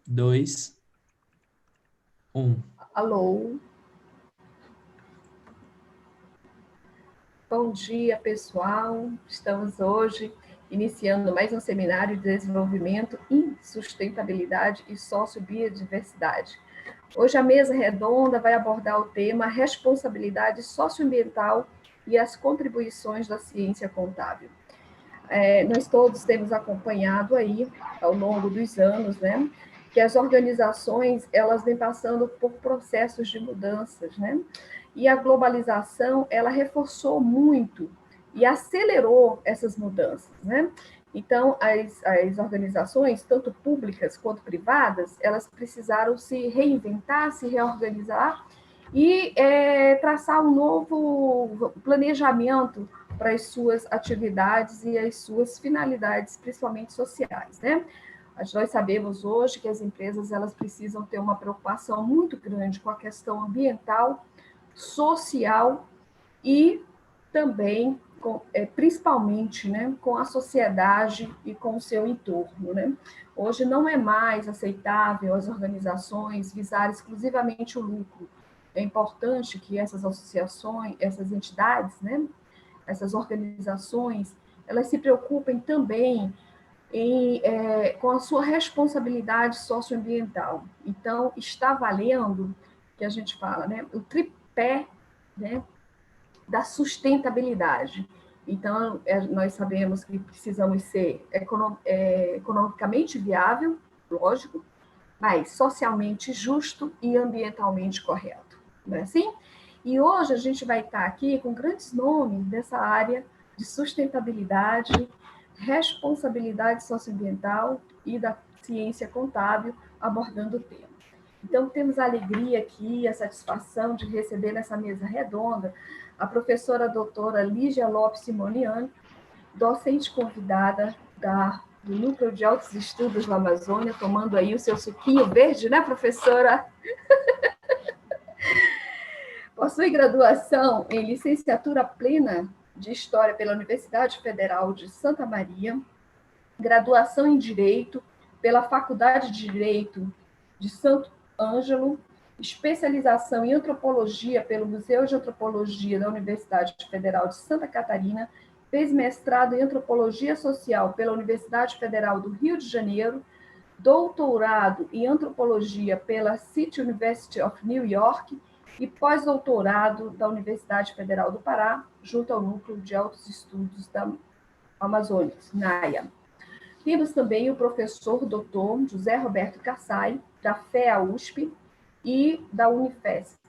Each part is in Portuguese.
dois, um. Alô? Bom dia, pessoal. Estamos hoje iniciando mais um seminário de desenvolvimento em sustentabilidade e sociobiodiversidade. Hoje a mesa redonda vai abordar o tema responsabilidade socioambiental e as contribuições da ciência contábil. Nós todos temos acompanhado aí, ao longo dos anos, né, que as organizações, elas vêm passando por processos de mudanças, né, e a globalização, ela reforçou muito e acelerou essas mudanças, né. Então, as organizações, tanto públicas quanto privadas, elas precisaram se reinventar, se reorganizar e traçar um novo planejamento para as suas atividades e as suas finalidades, principalmente sociais, né? Nós sabemos hoje que as empresas elas precisam ter uma preocupação muito grande com a questão ambiental, social e também, principalmente, né, com a sociedade e com o seu entorno, né? Hoje não é mais aceitável as organizações visar exclusivamente o lucro. É importante que essas associações, essas entidades, né, essas organizações, elas se preocupem também com a sua responsabilidade socioambiental. Então, está valendo, que a gente fala, né, o tripé, né, da sustentabilidade. Então, nós sabemos que precisamos ser economicamente viável, lógico, mas socialmente justo e ambientalmente correto. Não é assim? E hoje a gente vai estar aqui com grandes nomes dessa área de sustentabilidade, responsabilidade socioambiental e da ciência contábil abordando o tema. Então, temos a alegria aqui, a satisfação de receber nessa mesa redonda a professora doutora Lígia Lopes Simoniani, docente convidada do Núcleo de Altos Estudos da Amazônia, tomando aí o seu suquinho verde, né, professora? Possui graduação em licenciatura plena de História pela Universidade Federal de Santa Maria, graduação em Direito pela Faculdade de Direito de Santo Ângelo, especialização em Antropologia pelo Museu de Antropologia da Universidade Federal de Santa Catarina, fez mestrado em Antropologia Social pela Universidade Federal do Rio de Janeiro, doutorado em Antropologia pela City University of New York e pós-doutorado da Universidade Federal do Pará, junto ao Núcleo de Altos Estudos da Amazônia, NAIA. Temos também o professor doutor José Roberto Kassai, da FEA-USP e da Unifesp.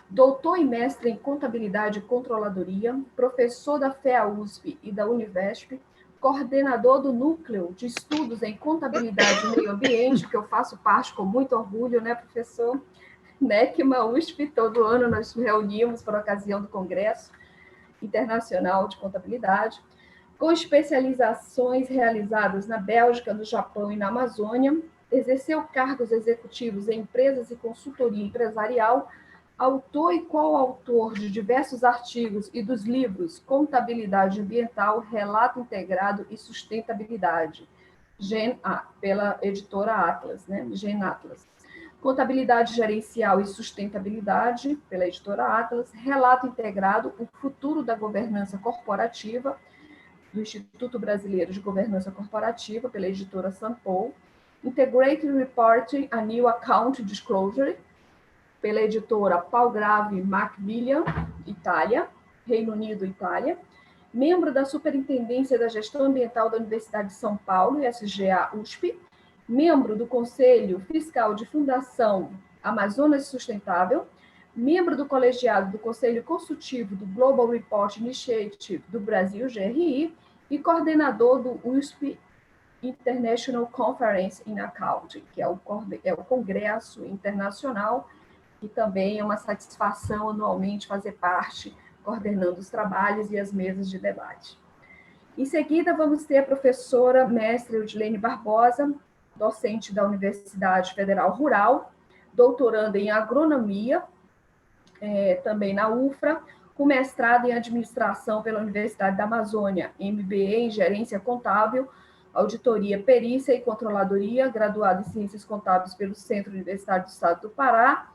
Doutor e mestre em Contabilidade e Controladoria, professor da FEA-USP e da Univesp, coordenador do Núcleo de Estudos em Contabilidade e Meio Ambiente, que eu faço parte com muito orgulho, né, professor? NECMA, USP, todo ano nós nos reunimos por ocasião do Congresso Internacional de Contabilidade, com especializações realizadas na Bélgica, no Japão e na Amazônia, exerceu cargos executivos em empresas e consultoria empresarial, autor e coautor de diversos artigos e dos livros Contabilidade Ambiental, Relato Integrado e Sustentabilidade, pela editora Atlas, né? Gen Atlas. Contabilidade Gerencial e Sustentabilidade, pela editora Atlas, Relato Integrado, o Futuro da Governança Corporativa, do Instituto Brasileiro de Governança Corporativa, pela editora Sampo, Integrated Reporting, a New Account Disclosure, pela editora Palgrave Macmillan, Itália, Reino Unido, Itália, membro da Superintendência da Gestão Ambiental da Universidade de São Paulo, SGA-USP, membro do Conselho Fiscal de Fundação Amazonas Sustentável, membro do colegiado do Conselho Consultivo do Global Report Initiative do Brasil, GRI, e coordenador do USP International Conference in Accounting, que é o Congresso Internacional, e também é uma satisfação anualmente fazer parte, coordenando os trabalhos e as mesas de debate. Em seguida, vamos ter a professora mestre Eudilene Barbosa, docente da Universidade Federal Rural, doutoranda em agronomia, também na UFRA, com mestrado em administração pela Universidade da Amazônia, MBA em gerência contábil, auditoria, perícia e controladoria, graduada em Ciências Contábeis pelo Centro Universitário do Estado do Pará,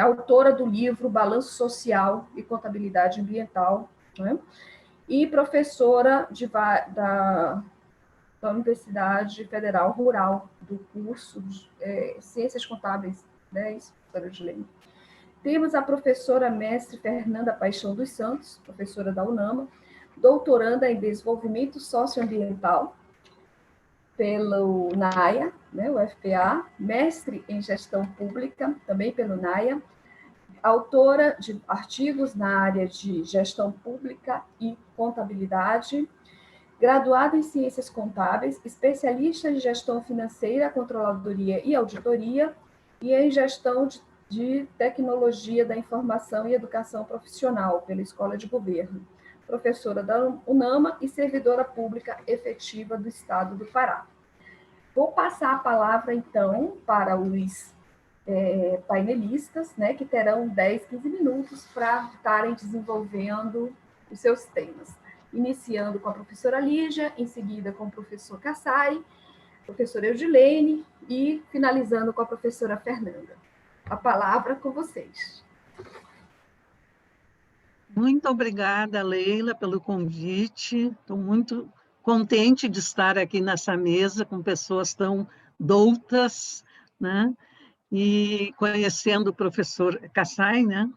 autora do livro Balanço Social e Contabilidade Ambiental, né? E professora da Universidade Federal Rural, do curso de Ciências Contábeis, né? Isso, professora Edilene. Temos a professora mestre Fernanda Paixão dos Santos, professora da UNAMA, doutoranda em Desenvolvimento Socioambiental pelo NAIA, né, o FPA, mestre em Gestão Pública, também pelo NAIA, autora de artigos na área de Gestão Pública e Contabilidade, graduada em Ciências Contábeis, especialista em Gestão Financeira, Controladoria e Auditoria, e em Gestão de Tecnologia da Informação e Educação Profissional pela Escola de Governo, professora da UNAMA e servidora pública efetiva do Estado do Pará. Vou passar a palavra, então, para os painelistas, né, que terão 10, 15 minutos para estarem desenvolvendo os seus temas. Iniciando com a professora Lígia, em seguida com o professor Kassai, professora Eudilene e finalizando com a professora Fernanda. A palavra com vocês. Muito obrigada, Leila, pelo convite. Estou muito contente de estar aqui nessa mesa com pessoas tão doutas, né? E conhecendo o professor Kassai, né?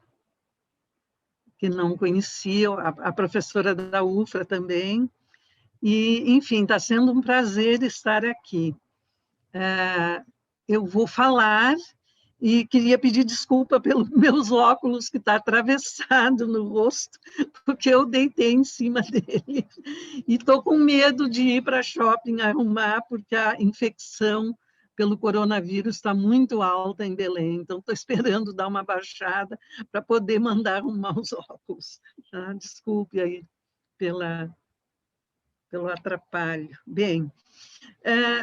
Que não conhecia, a professora da UFRA também. E, enfim, está sendo um prazer estar aqui. Eu vou falar e queria pedir desculpa pelos meus óculos, que está atravessado no rosto, porque eu deitei em cima dele. E estou com medo de ir para shopping arrumar, porque a infecção pelo coronavírus está muito alta em Belém. Então, estou esperando dar uma baixada para poder mandar arrumar os óculos. Tá? Desculpe aí pelo atrapalho. Bem,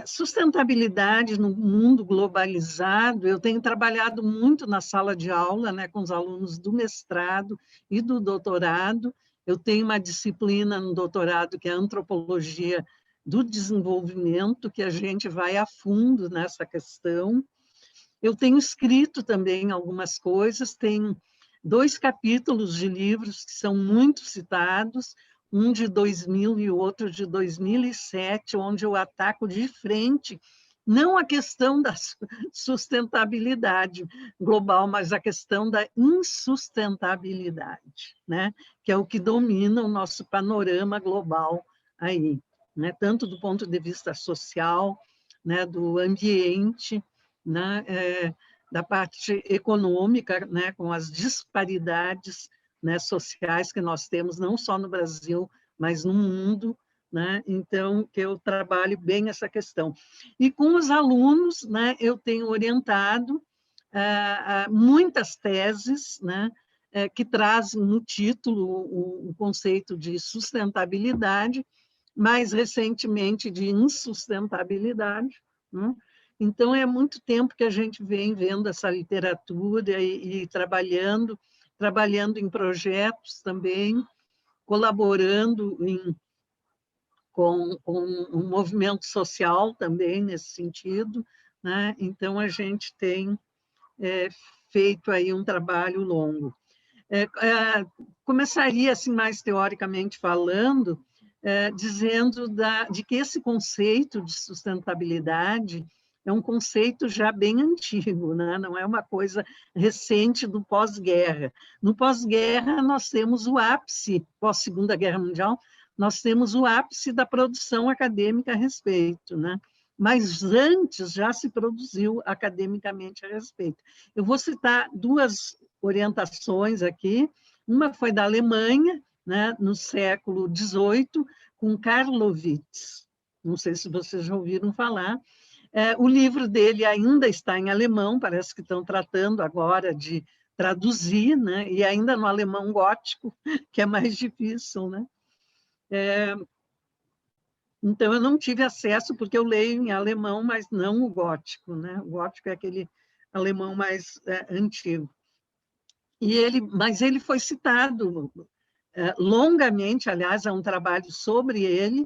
sustentabilidade no mundo globalizado, eu tenho trabalhado muito na sala de aula, né, com os alunos do mestrado e do doutorado. Eu tenho uma disciplina no doutorado que é a antropologia do desenvolvimento, que a gente vai a fundo nessa questão. Eu tenho escrito também algumas coisas, tenho 2 capítulos de livros que são muito citados, um de 2000 e o outro de 2007, onde eu ataco de frente, não a questão da sustentabilidade global, mas a questão da insustentabilidade, né? Que é o que domina o nosso panorama global aí, né? Tanto do ponto de vista social, né? Do ambiente, né? Da parte econômica, né? Com as disparidades, né, sociais que nós temos, não só no Brasil, mas no mundo, né? Então, que eu trabalho bem essa questão. E com os alunos, né, eu tenho orientado muitas teses, né, que trazem no título o conceito de sustentabilidade, mais recentemente de insustentabilidade, né? Então, é muito tempo que a gente vem vendo essa literatura e trabalhando em projetos também, colaborando com um movimento social também nesse sentido, né? Então, a gente tem feito aí um trabalho longo. Começaria, assim, mais teoricamente falando, dizendo de que esse conceito de sustentabilidade é um conceito já bem antigo, né? Não é uma coisa recente do pós-guerra. No pós-guerra, nós temos o ápice, pós-Segunda Guerra Mundial, nós temos o ápice da produção acadêmica a respeito, né? Mas antes já se produziu academicamente a respeito. Eu vou citar 2 orientações aqui. Uma foi da Alemanha, né, no século XVIII, com Karlowitz. Não sei se vocês já ouviram falar. O livro dele ainda está em alemão, parece que estão tratando agora de traduzir, né? E ainda no alemão gótico, que é mais difícil, né? Então, eu não tive acesso, porque eu leio em alemão, mas não o gótico, né? O gótico é aquele alemão mais antigo. Mas ele foi citado longamente, aliás, há um trabalho sobre ele,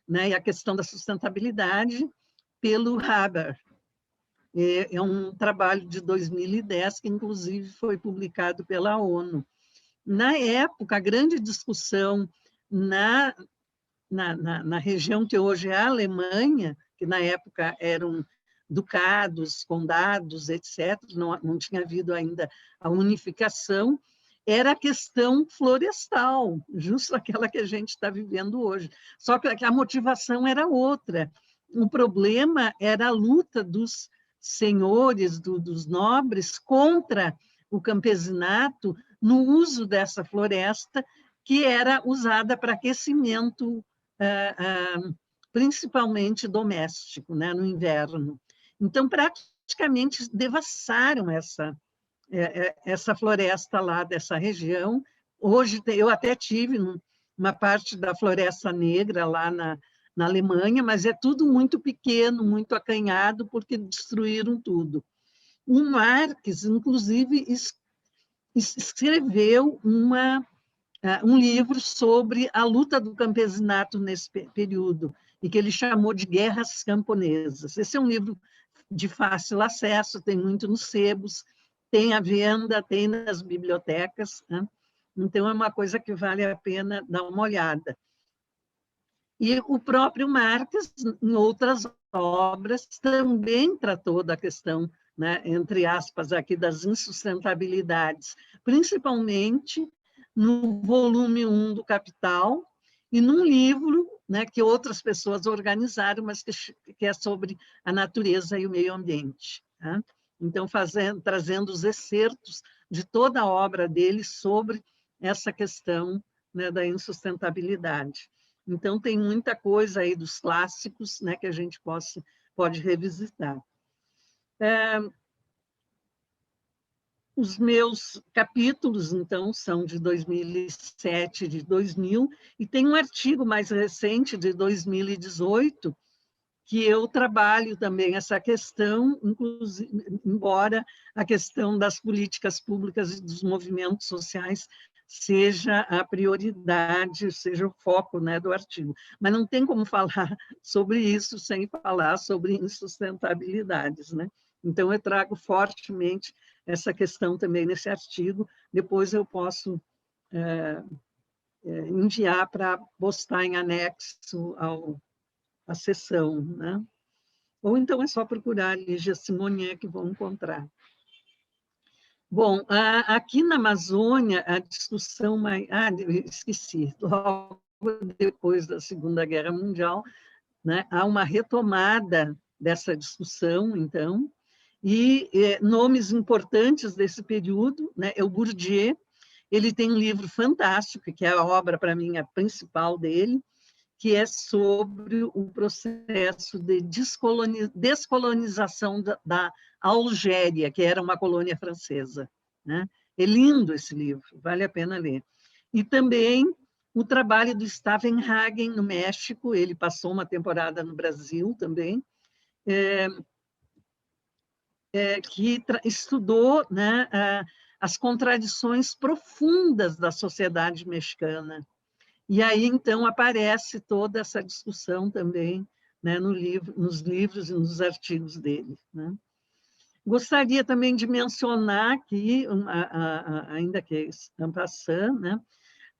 né, e a questão da sustentabilidade pelo Haber. É um trabalho de 2010, que inclusive foi publicado pela ONU. Na época, a grande discussão na região que hoje é a Alemanha, que na época eram ducados, condados, etc., não tinha havido ainda a unificação, era a questão florestal, justo aquela que a gente está vivendo hoje. Só que a motivação era outra. O problema era a luta dos senhores, dos nobres, contra o campesinato no uso dessa floresta, que era usada para aquecimento, principalmente doméstico, né, no inverno. Então, praticamente devassaram essa floresta lá dessa região. Hoje, eu até tive uma parte da Floresta Negra lá na Alemanha, mas é tudo muito pequeno, muito acanhado, porque destruíram tudo. O Marx, inclusive, escreveu um livro sobre a luta do campesinato nesse período, e que ele chamou de Guerras Camponesas. Esse é um livro de fácil acesso, tem muito nos sebos, tem à venda, tem nas bibliotecas, né? Então, é uma coisa que vale a pena dar uma olhada. E o próprio Marx, em outras obras, também tratou da questão, né, entre aspas, aqui das insustentabilidades, principalmente no volume 1 do Capital, e num livro, né, que outras pessoas organizaram, mas que é sobre a natureza e o meio ambiente. Tá? Então, trazendo os excertos de toda a obra dele sobre essa questão, né, da insustentabilidade. Então, tem muita coisa aí dos clássicos, né, que a gente pode revisitar. Os meus capítulos, então, são de 2007, de 2000, e tem um artigo mais recente, de 2018, que eu trabalho também essa questão, inclusive, embora a questão das políticas públicas e dos movimentos sociais seja a prioridade, seja o foco, né, do artigo. Mas não tem como falar sobre isso sem falar sobre insustentabilidades, né? Então, eu trago fortemente essa questão também nesse artigo, depois eu posso enviar para postar em anexo à sessão, né? Ou então é só procurar Lígia Simonier que vão encontrar. Bom, aqui na Amazônia, a discussão mais... esqueci, logo depois da Segunda Guerra Mundial, né, há uma retomada dessa discussão, então, e nomes importantes desse período, né, é o Bourdieu. Ele tem um livro fantástico, que é a obra, para mim, a principal dele, que é sobre o processo de descolonização da Algéria, que era uma colônia francesa, né? É lindo esse livro, vale a pena ler. E também o trabalho do Stavenhagen, no México, ele passou uma temporada no Brasil também, que estudou, né, as contradições profundas da sociedade mexicana. E aí, então, aparece toda essa discussão também, né, nos livros e nos artigos dele, né? Gostaria também de mencionar aqui, ainda que estamos passando, né,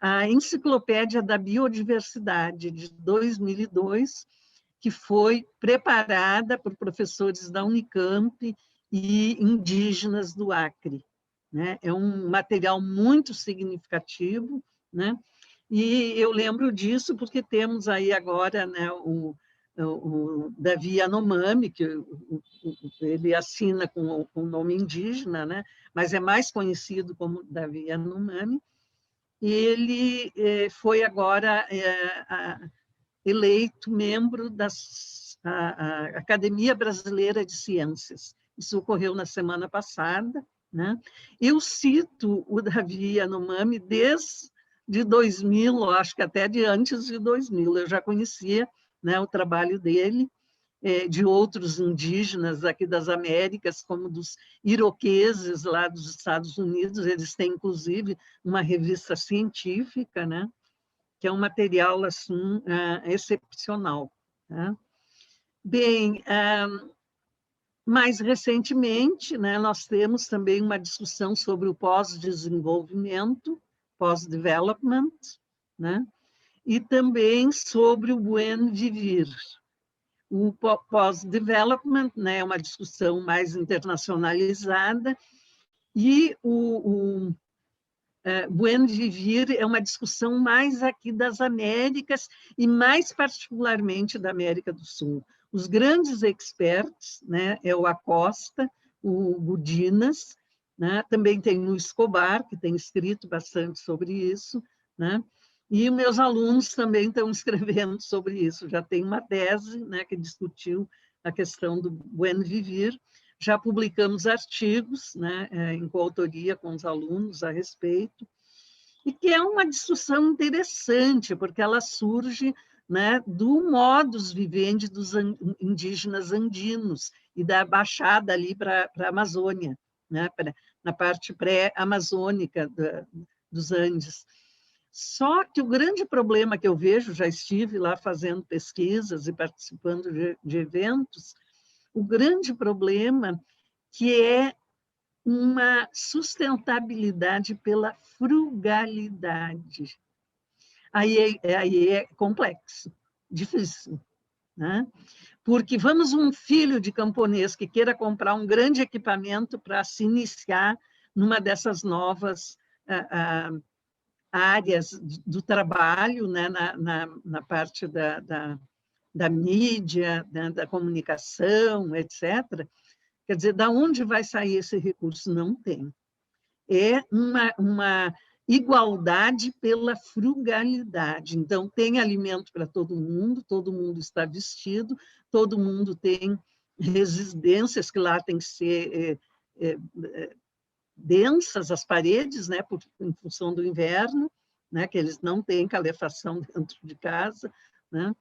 a Enciclopédia da Biodiversidade, de 2002, que foi preparada por professores da Unicamp e indígenas do Acre, né? É um material muito significativo, né? E eu lembro disso porque temos aí agora, né, o Davi Yanomami, que ele assina com o nome indígena, né, mas é mais conhecido como Davi Yanomami, e ele foi agora eleito membro da Academia Brasileira de Ciências. Isso ocorreu na semana passada, né? Eu cito o Davi Yanomami desde 2000, acho que até de antes de 2000, eu já conhecia, né, o trabalho dele, de outros indígenas aqui das Américas, como dos iroqueses lá dos Estados Unidos, eles têm, inclusive, uma revista científica, né? que é um material assim, excepcional. Tá? Bem, mais recentemente, né, nós temos também uma discussão sobre o pós-desenvolvimento, pós-development, né, e também sobre o buen vivir. O pós-development, né, é uma discussão mais internacionalizada, e o buen vivir é uma discussão mais aqui das Américas, e mais particularmente da América do Sul. Os grandes experts, né, é o Acosta, o Gudinas, né, também tem o Escobar, que tem escrito bastante sobre isso, né, e meus alunos também estão escrevendo sobre isso. Já tem uma tese, né, que discutiu a questão do buen vivir. Já publicamos artigos, né, em coautoria com os alunos a respeito, e que é uma discussão interessante, porque ela surge, né, do modus vivendi dos indígenas andinos e da baixada ali para a Amazônia, né, na parte pré-amazônica dos Andes. Só que o grande problema que eu vejo, já estive lá fazendo pesquisas e participando de eventos, o grande problema que é uma sustentabilidade pela frugalidade. Aí é complexo, difícil, né? Porque vamos um filho de camponês que queira comprar um grande equipamento para se iniciar numa dessas novas áreas do trabalho, né? na parte da mídia, né? Da comunicação, etc., quer dizer, da onde vai sair esse recurso? Não tem. É uma igualdade pela frugalidade. Então, tem alimento para todo mundo está vestido, todo mundo tem residências que lá tem que ser densas, as paredes, né, em função do inverno, né, que eles não têm calefação dentro de casa, né,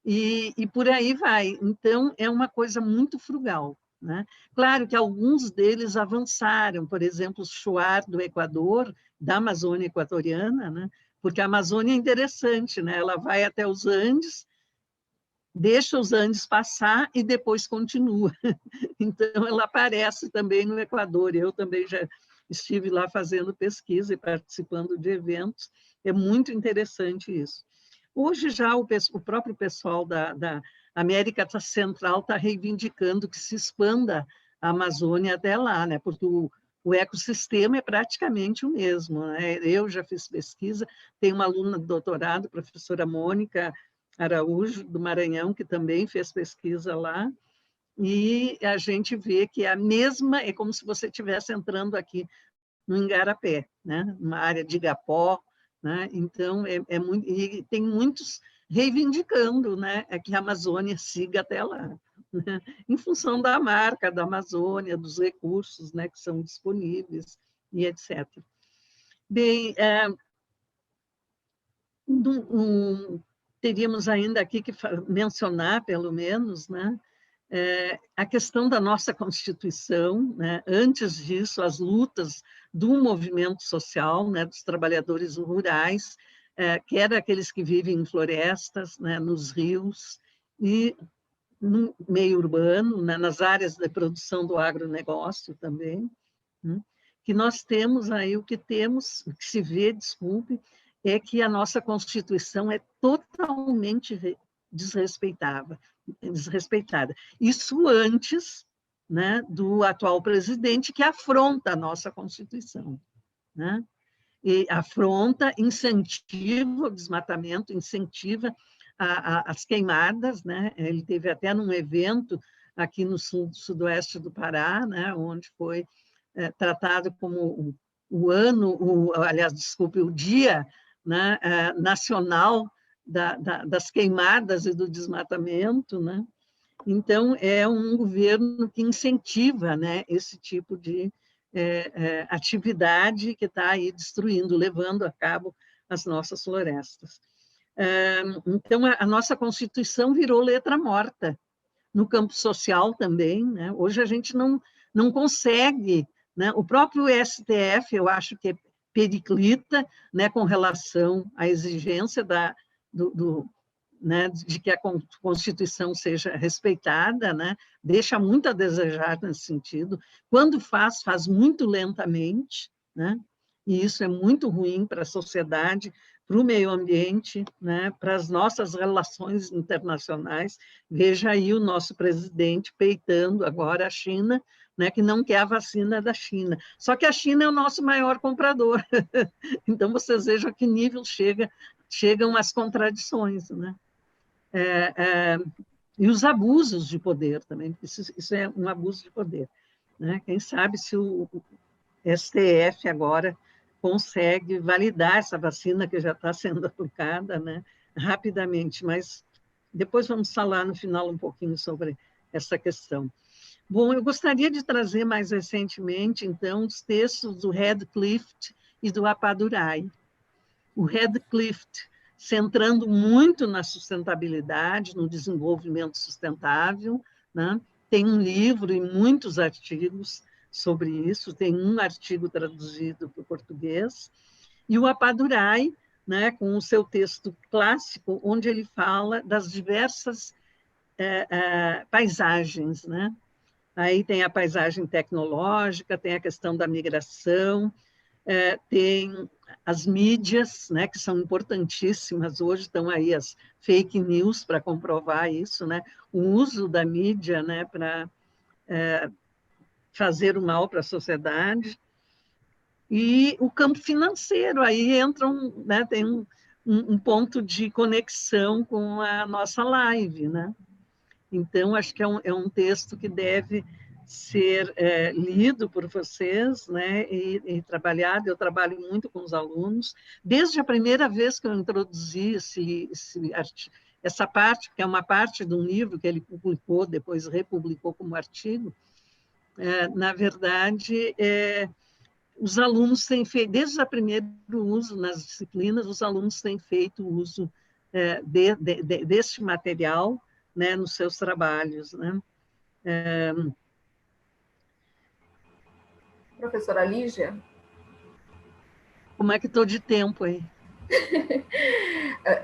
e por aí vai. Então, é uma coisa muito frugal. Né? Claro que alguns deles avançaram, por exemplo, o Shuar do Equador, da Amazônia Equatoriana, né? Porque a Amazônia é interessante, né? Ela vai até os Andes, deixa os Andes passar e depois continua. Então, ela aparece também no Equador. Eu também já estive lá fazendo pesquisa e participando de eventos. É muito interessante isso. Hoje já o próprio pessoal da América Central está reivindicando que se expanda a Amazônia até lá, né? Porque o ecossistema é praticamente o mesmo. Né? Eu já fiz pesquisa, tem uma aluna de doutorado, professora Mônica Araújo, do Maranhão, que também fez pesquisa lá, e a gente vê que é a mesma, é como se você estivesse entrando aqui no Igarapé, né? Uma área de igapó, né? Então, muito, e tem muitos reivindicando, né, que a Amazônia siga até lá, né? Em função da marca da Amazônia, dos recursos, né, que são disponíveis, e etc. Bem, teríamos ainda aqui que mencionar, pelo menos, né, a questão da nossa Constituição, né? Antes disso, as lutas do movimento social, né? Dos trabalhadores rurais, quer aqueles que vivem em florestas, né? Nos rios e no meio urbano, né? Nas áreas de produção do agronegócio também, né? Que nós temos aí, o que se vê, desculpe, é que a nossa Constituição é totalmente desrespeitada. Isso antes, né, do atual presidente, que afronta a nossa Constituição. Né? E afronta, incentiva o desmatamento, incentiva as queimadas. Né? Ele teve até num evento aqui no sudoeste do Pará, né, onde foi tratado como o Dia, né, Nacional das queimadas e do desmatamento, né? Então, é um governo que incentiva, né, esse tipo de atividade que está aí destruindo, levando a cabo as nossas florestas. Então, a nossa Constituição virou letra morta, no campo social também, né? Hoje a gente não consegue, né? O próprio STF, eu acho que periclita, né, com relação à exigência né, de que a Constituição seja respeitada, né, deixa muito a desejar nesse sentido. Quando faz muito lentamente, né, e isso é muito ruim para a sociedade, para o meio ambiente, né, para as nossas relações internacionais. Veja aí o nosso presidente peitando agora a China, né, que não quer a vacina da China. Só que a China é o nosso maior comprador. Então, vocês vejam a que nível chegam as contradições, né? E os abusos de poder também, isso é um abuso de poder, né? Quem sabe se o STF agora consegue validar essa vacina que já está sendo aplicada, né, rapidamente, mas depois vamos falar no final um pouquinho sobre essa questão. Bom, eu gostaria de trazer mais recentemente, então, os textos do Radcliffe e do Appadurai. O Radcliffe, centrando muito na sustentabilidade, no desenvolvimento sustentável, né? Tem um livro e muitos artigos sobre isso, tem um artigo traduzido para o português, e o Appadurai, né, com o seu texto clássico, onde ele fala das diversas paisagens, né? Aí tem a paisagem tecnológica, tem a questão da migração, tem as mídias, né, que são importantíssimas, hoje estão aí as fake news para comprovar isso, né, o uso da mídia, né, para fazer o mal para a sociedade, e o campo financeiro, aí né, tem um ponto de conexão com a nossa live, né? Então, acho que é um texto que deve ser lido por vocês, né, e trabalhado. Eu trabalho muito com os alunos, desde a primeira vez que eu introduzi essa parte, que é uma parte de um livro que ele publicou, depois republicou como artigo. Na verdade, os alunos têm feito, desde o primeiro uso nas disciplinas, os alunos têm feito uso deste material, né, nos seus trabalhos, né? Professora Lígia? Como é que estou de tempo aí?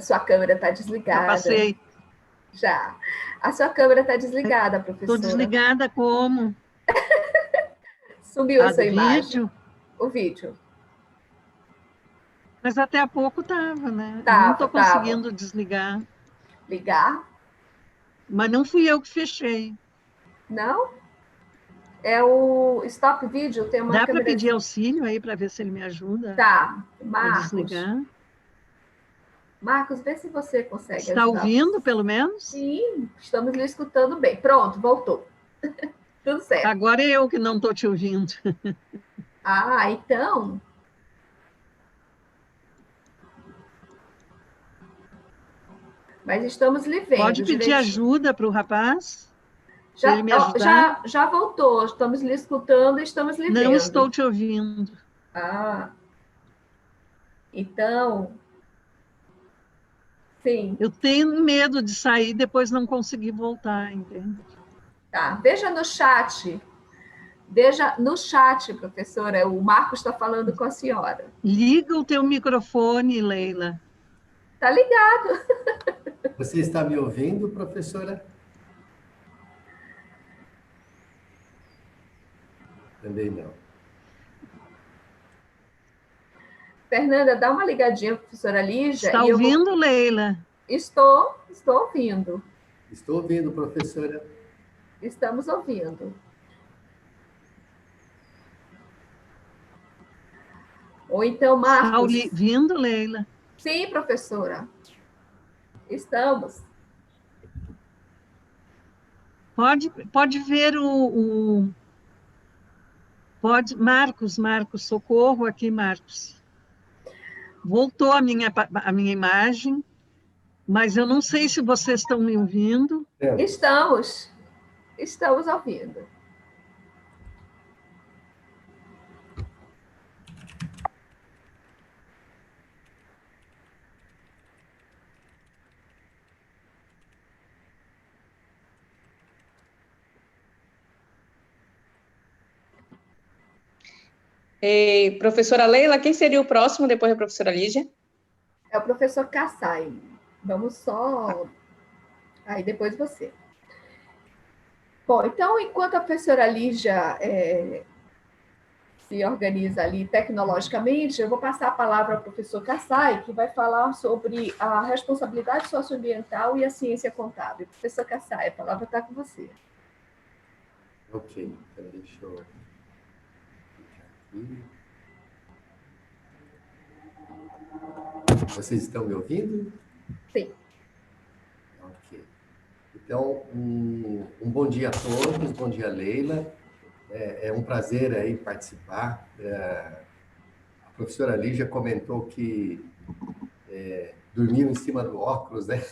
Sua câmera está Já desligada. passei. Já. A sua câmera está desligada, professora. Estou desligada como? Sumiu a sua do imagem. Vídeo? O vídeo. Mas até há pouco estava, né? Eu não estou Tava. conseguindo desligar. Ligar? Mas não fui eu que fechei. Não? É o Stop Video, tem uma Dá câmera... para pedir auxílio aí para ver se ele me ajuda Tá, a Marcos. desligar? Marcos, vê se você consegue Está ajudar. ouvindo, pelo menos? Sim, estamos lhe escutando bem. Pronto, voltou. Tudo certo. Agora é eu que não estou te ouvindo. Ah, então... Mas estamos lhe vendo. Pode pedir direitinho. Ajuda para o rapaz? Para ele me ajudar? Já voltou. Estamos lhe escutando e estamos lhe vendo. Não estou te ouvindo. Ah, então... Sim. Eu tenho medo de sair e depois não conseguir voltar, entende? Tá, veja no chat. Veja no chat, professora, o Marcos está falando com a senhora. Liga o teu microfone, Leila. Tá ligado. Você está me ouvindo, professora? Também não. Fernanda, dá uma ligadinha, professora Lígia. Está ouvindo, Leila? Estou ouvindo. Estou ouvindo, professora. Estamos ouvindo. Ou então, Marcos... Está ouvindo, Leila? Sim, professora. Estamos. Pode ver Marcos, socorro aqui, Marcos. Voltou a minha imagem, mas eu não sei se vocês estão me ouvindo. Estamos ouvindo. Professora Leila, quem seria o próximo depois da professora Lígia? É o professor Kassai. Vamos só... Aí depois você. Bom, então, enquanto a professora Lígia se organiza ali tecnologicamente, eu vou passar a palavra ao professor Kassai, que vai falar sobre a responsabilidade socioambiental e a ciência contábil. Professor Kassai, a palavra está com você. Ok, então deixa eu clicar aqui. Vocês estão me ouvindo? Sim. Ok. Então, um bom dia a todos, bom dia, Leila. É um prazer aí participar. A professora Lígia comentou que dormiu em cima do óculos, né?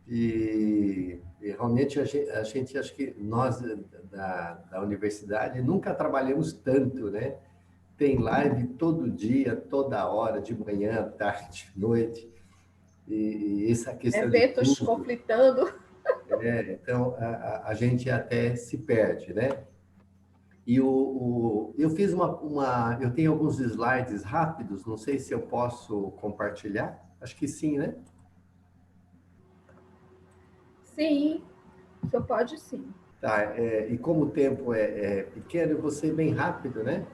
E realmente a gente, acho que nós da universidade nunca trabalhamos tanto, né? Tem live todo dia, toda hora, de manhã, tarde, noite, e essa questão de Eventos tudo. conflitando. Então, a gente até se perde, né? E eu fiz eu tenho alguns slides rápidos, não sei se eu posso compartilhar. Acho que sim, né? Sim, o senhor pode sim. Tá, e como o tempo é pequeno, eu vou ser bem rápido, né?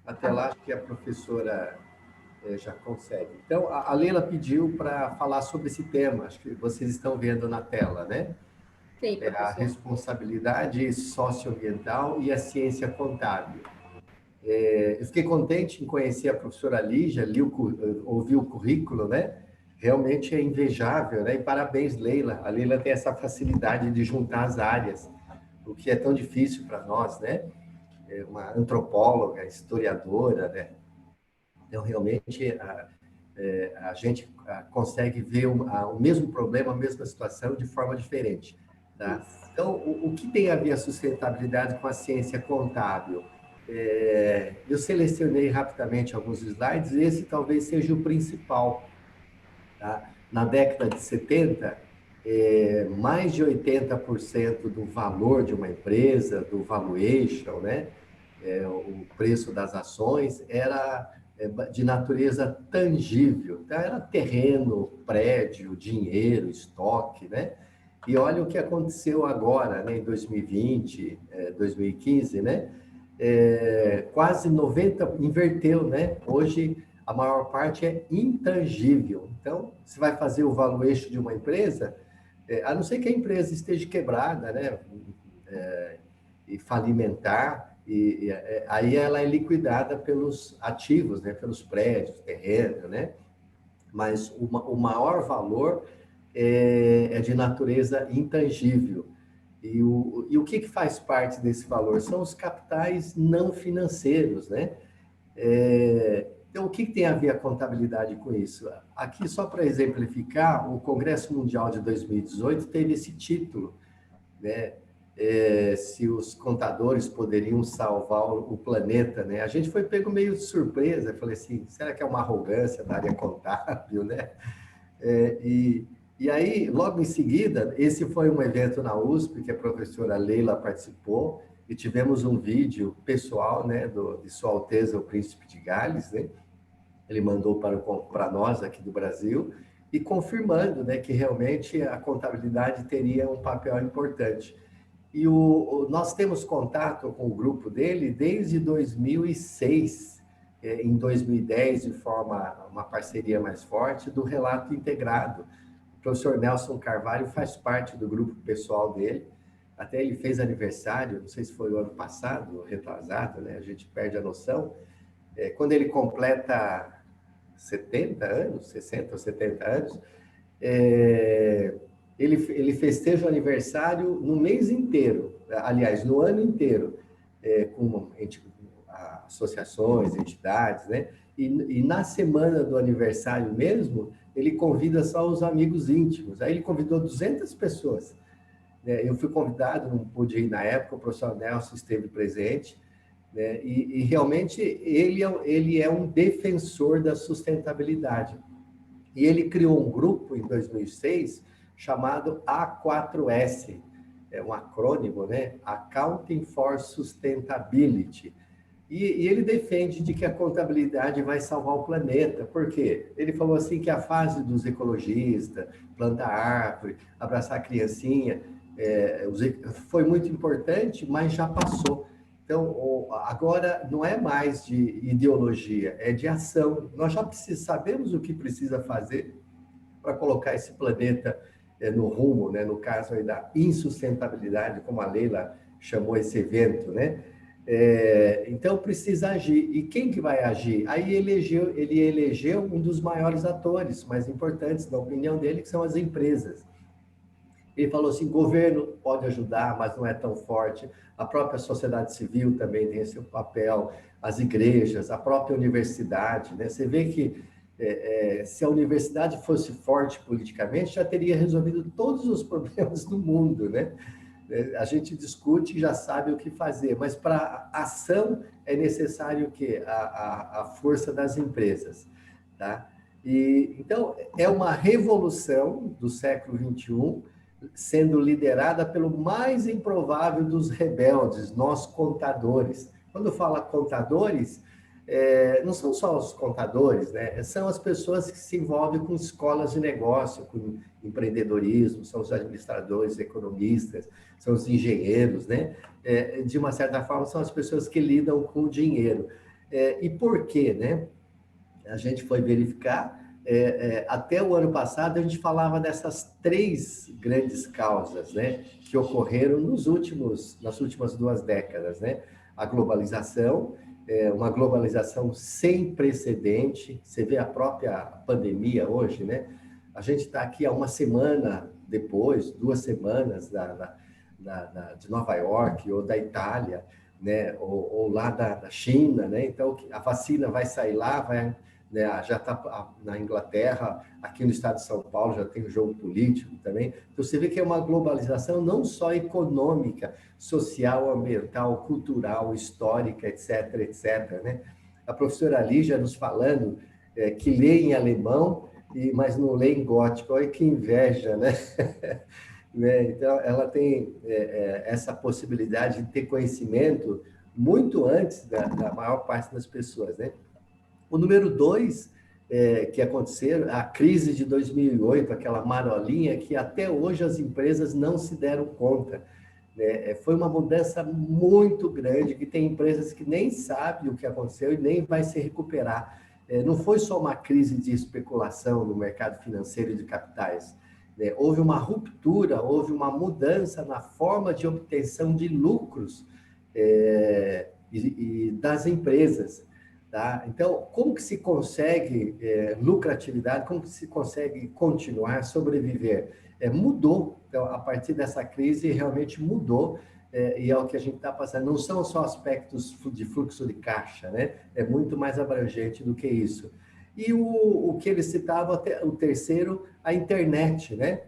Até lá, acho que a professora já consegue. Então, a Leila pediu para falar sobre esse tema, acho que vocês estão vendo na tela, né? Sim, É a professor. responsabilidade socioambiental e a ciência contábil. Eu fiquei contente em conhecer a professora Lígia, ouvi o currículo, né? Realmente é invejável, né? E parabéns, Leila. A Leila tem essa facilidade de juntar as áreas, o que é tão difícil para nós, né? É uma antropóloga, historiadora, né? Então, realmente, a gente consegue ver o mesmo problema, a mesma situação de forma diferente, tá? Isso. Então, o que tem a ver a sustentabilidade com a ciência contábil? Eu selecionei rapidamente alguns slides, e esse talvez seja o principal, tá? Na década de 70, mais de 80% do valor de uma empresa, do valuation, né? O preço das ações, era de natureza tangível, tá? Era terreno, prédio, dinheiro, estoque, né? E olha o que aconteceu agora, né, em 2020, 2015, né? Quase 90, inverteu, né? Hoje, a maior parte é intangível. Então, você vai fazer o valuation de uma empresa, a não ser que a empresa esteja quebrada, né? E falimentar, aí ela é liquidada pelos ativos, né? Pelos prédios, terreno, né? Mas o maior valor é de natureza intangível. E o que faz parte desse valor? São os capitais não financeiros, né? Então, o que tem a ver a contabilidade com isso? Aqui, só para exemplificar, o Congresso Mundial de 2018 teve esse título, né? Se os contadores poderiam salvar o planeta, né? A gente foi pego meio de surpresa, falei assim, será que é uma arrogância da área contábil, né? E aí, logo em seguida, esse foi um evento na USP, que a professora Leila participou, e tivemos um vídeo pessoal, né, de Sua Alteza, o Príncipe de Gales, né? Ele mandou para nós aqui do Brasil, e confirmando, né, que realmente a contabilidade teria um papel importante. E nós temos contato com o grupo dele desde 2006, em 2010, de forma uma parceria mais forte, do Relato Integrado. O professor Nelson Carvalho faz parte do grupo pessoal dele, até ele fez aniversário, não sei se foi o ano passado, retrasado, né? A gente perde a noção. Quando ele completa 70 anos, 60 ou 70 anos, ele festeja o aniversário no mês inteiro, aliás, no ano inteiro, com associações, entidades, né? E na semana do aniversário mesmo, ele convida só os amigos íntimos. Aí ele convidou 200 pessoas. Eu fui convidado, não pude ir na época, o professor Nelson esteve presente, né? E realmente ele é um defensor da sustentabilidade. E ele criou um grupo em 2006 chamado A4S, é um acrônimo, né? Accounting for Sustainability. E ele defende de que a contabilidade vai salvar o planeta. Por quê? Ele falou assim que a fase dos ecologistas, plantar árvore, abraçar a criancinha, foi muito importante, mas já passou. Então, agora não é mais de ideologia, é de ação. Nós já sabemos o que precisa fazer para colocar esse planeta no rumo, né? No caso aí da insustentabilidade, como a Leila chamou esse evento, né? Então precisa agir. E quem que vai agir? Aí ele elegeu um dos maiores atores, mais importantes, na opinião dele, que são as empresas. Ele falou assim, governo pode ajudar, mas não é tão forte. A própria sociedade civil também tem seu papel, as igrejas, a própria universidade, né? Você vê que se a universidade fosse forte politicamente, já teria resolvido todos os problemas do mundo, né? A gente discute e já sabe o que fazer, mas para ação é necessário o quê? A força das empresas, tá? Então, é uma revolução do século XXI, sendo liderada pelo mais improvável dos rebeldes, nós contadores. Quando fala contadores, não são só os contadores, né? São as pessoas que se envolvem com escolas de negócio, com empreendedorismo, são os administradores, economistas, são os engenheiros, né? De uma certa forma, são as pessoas que lidam com o dinheiro. E por quê, né? A gente foi verificar, até o ano passado, a gente falava dessas 3 grandes causas, né? Que ocorreram nas últimas 2 décadas, né? A globalização, uma globalização sem precedente. Você vê a própria pandemia hoje, né? A gente está aqui há uma semana depois, 2 semanas de Nova York ou da Itália, né? Ou lá da China, né? Então, a vacina vai sair lá, né? Já está na Inglaterra, aqui no estado de São Paulo já tem o jogo político também. Então, você vê que é uma globalização não só econômica, social, ambiental, cultural, histórica, etc., etc., né? A professora Lígia nos falando que lê em alemão, mas não lê em gótico. Olha que inveja, né? Então, ela tem essa possibilidade de ter conhecimento muito antes da maior parte das pessoas, né? O número 2, que aconteceu, a crise de 2008, aquela marolinha que até hoje as empresas não se deram conta, né? Foi uma mudança muito grande, que tem empresas que nem sabem o que aconteceu e nem vai se recuperar. Não foi só uma crise de especulação no mercado financeiro e de capitais, né? Houve uma ruptura, houve uma mudança na forma de obtenção de lucros das empresas. Tá? Então, como que se consegue lucratividade, como que se consegue continuar, sobreviver? Mudou, então, a partir dessa crise, realmente mudou, e é o que a gente está passando. Não são só aspectos de fluxo de caixa, né? É muito mais abrangente do que isso. E o que ele citava, o terceiro, a internet, né?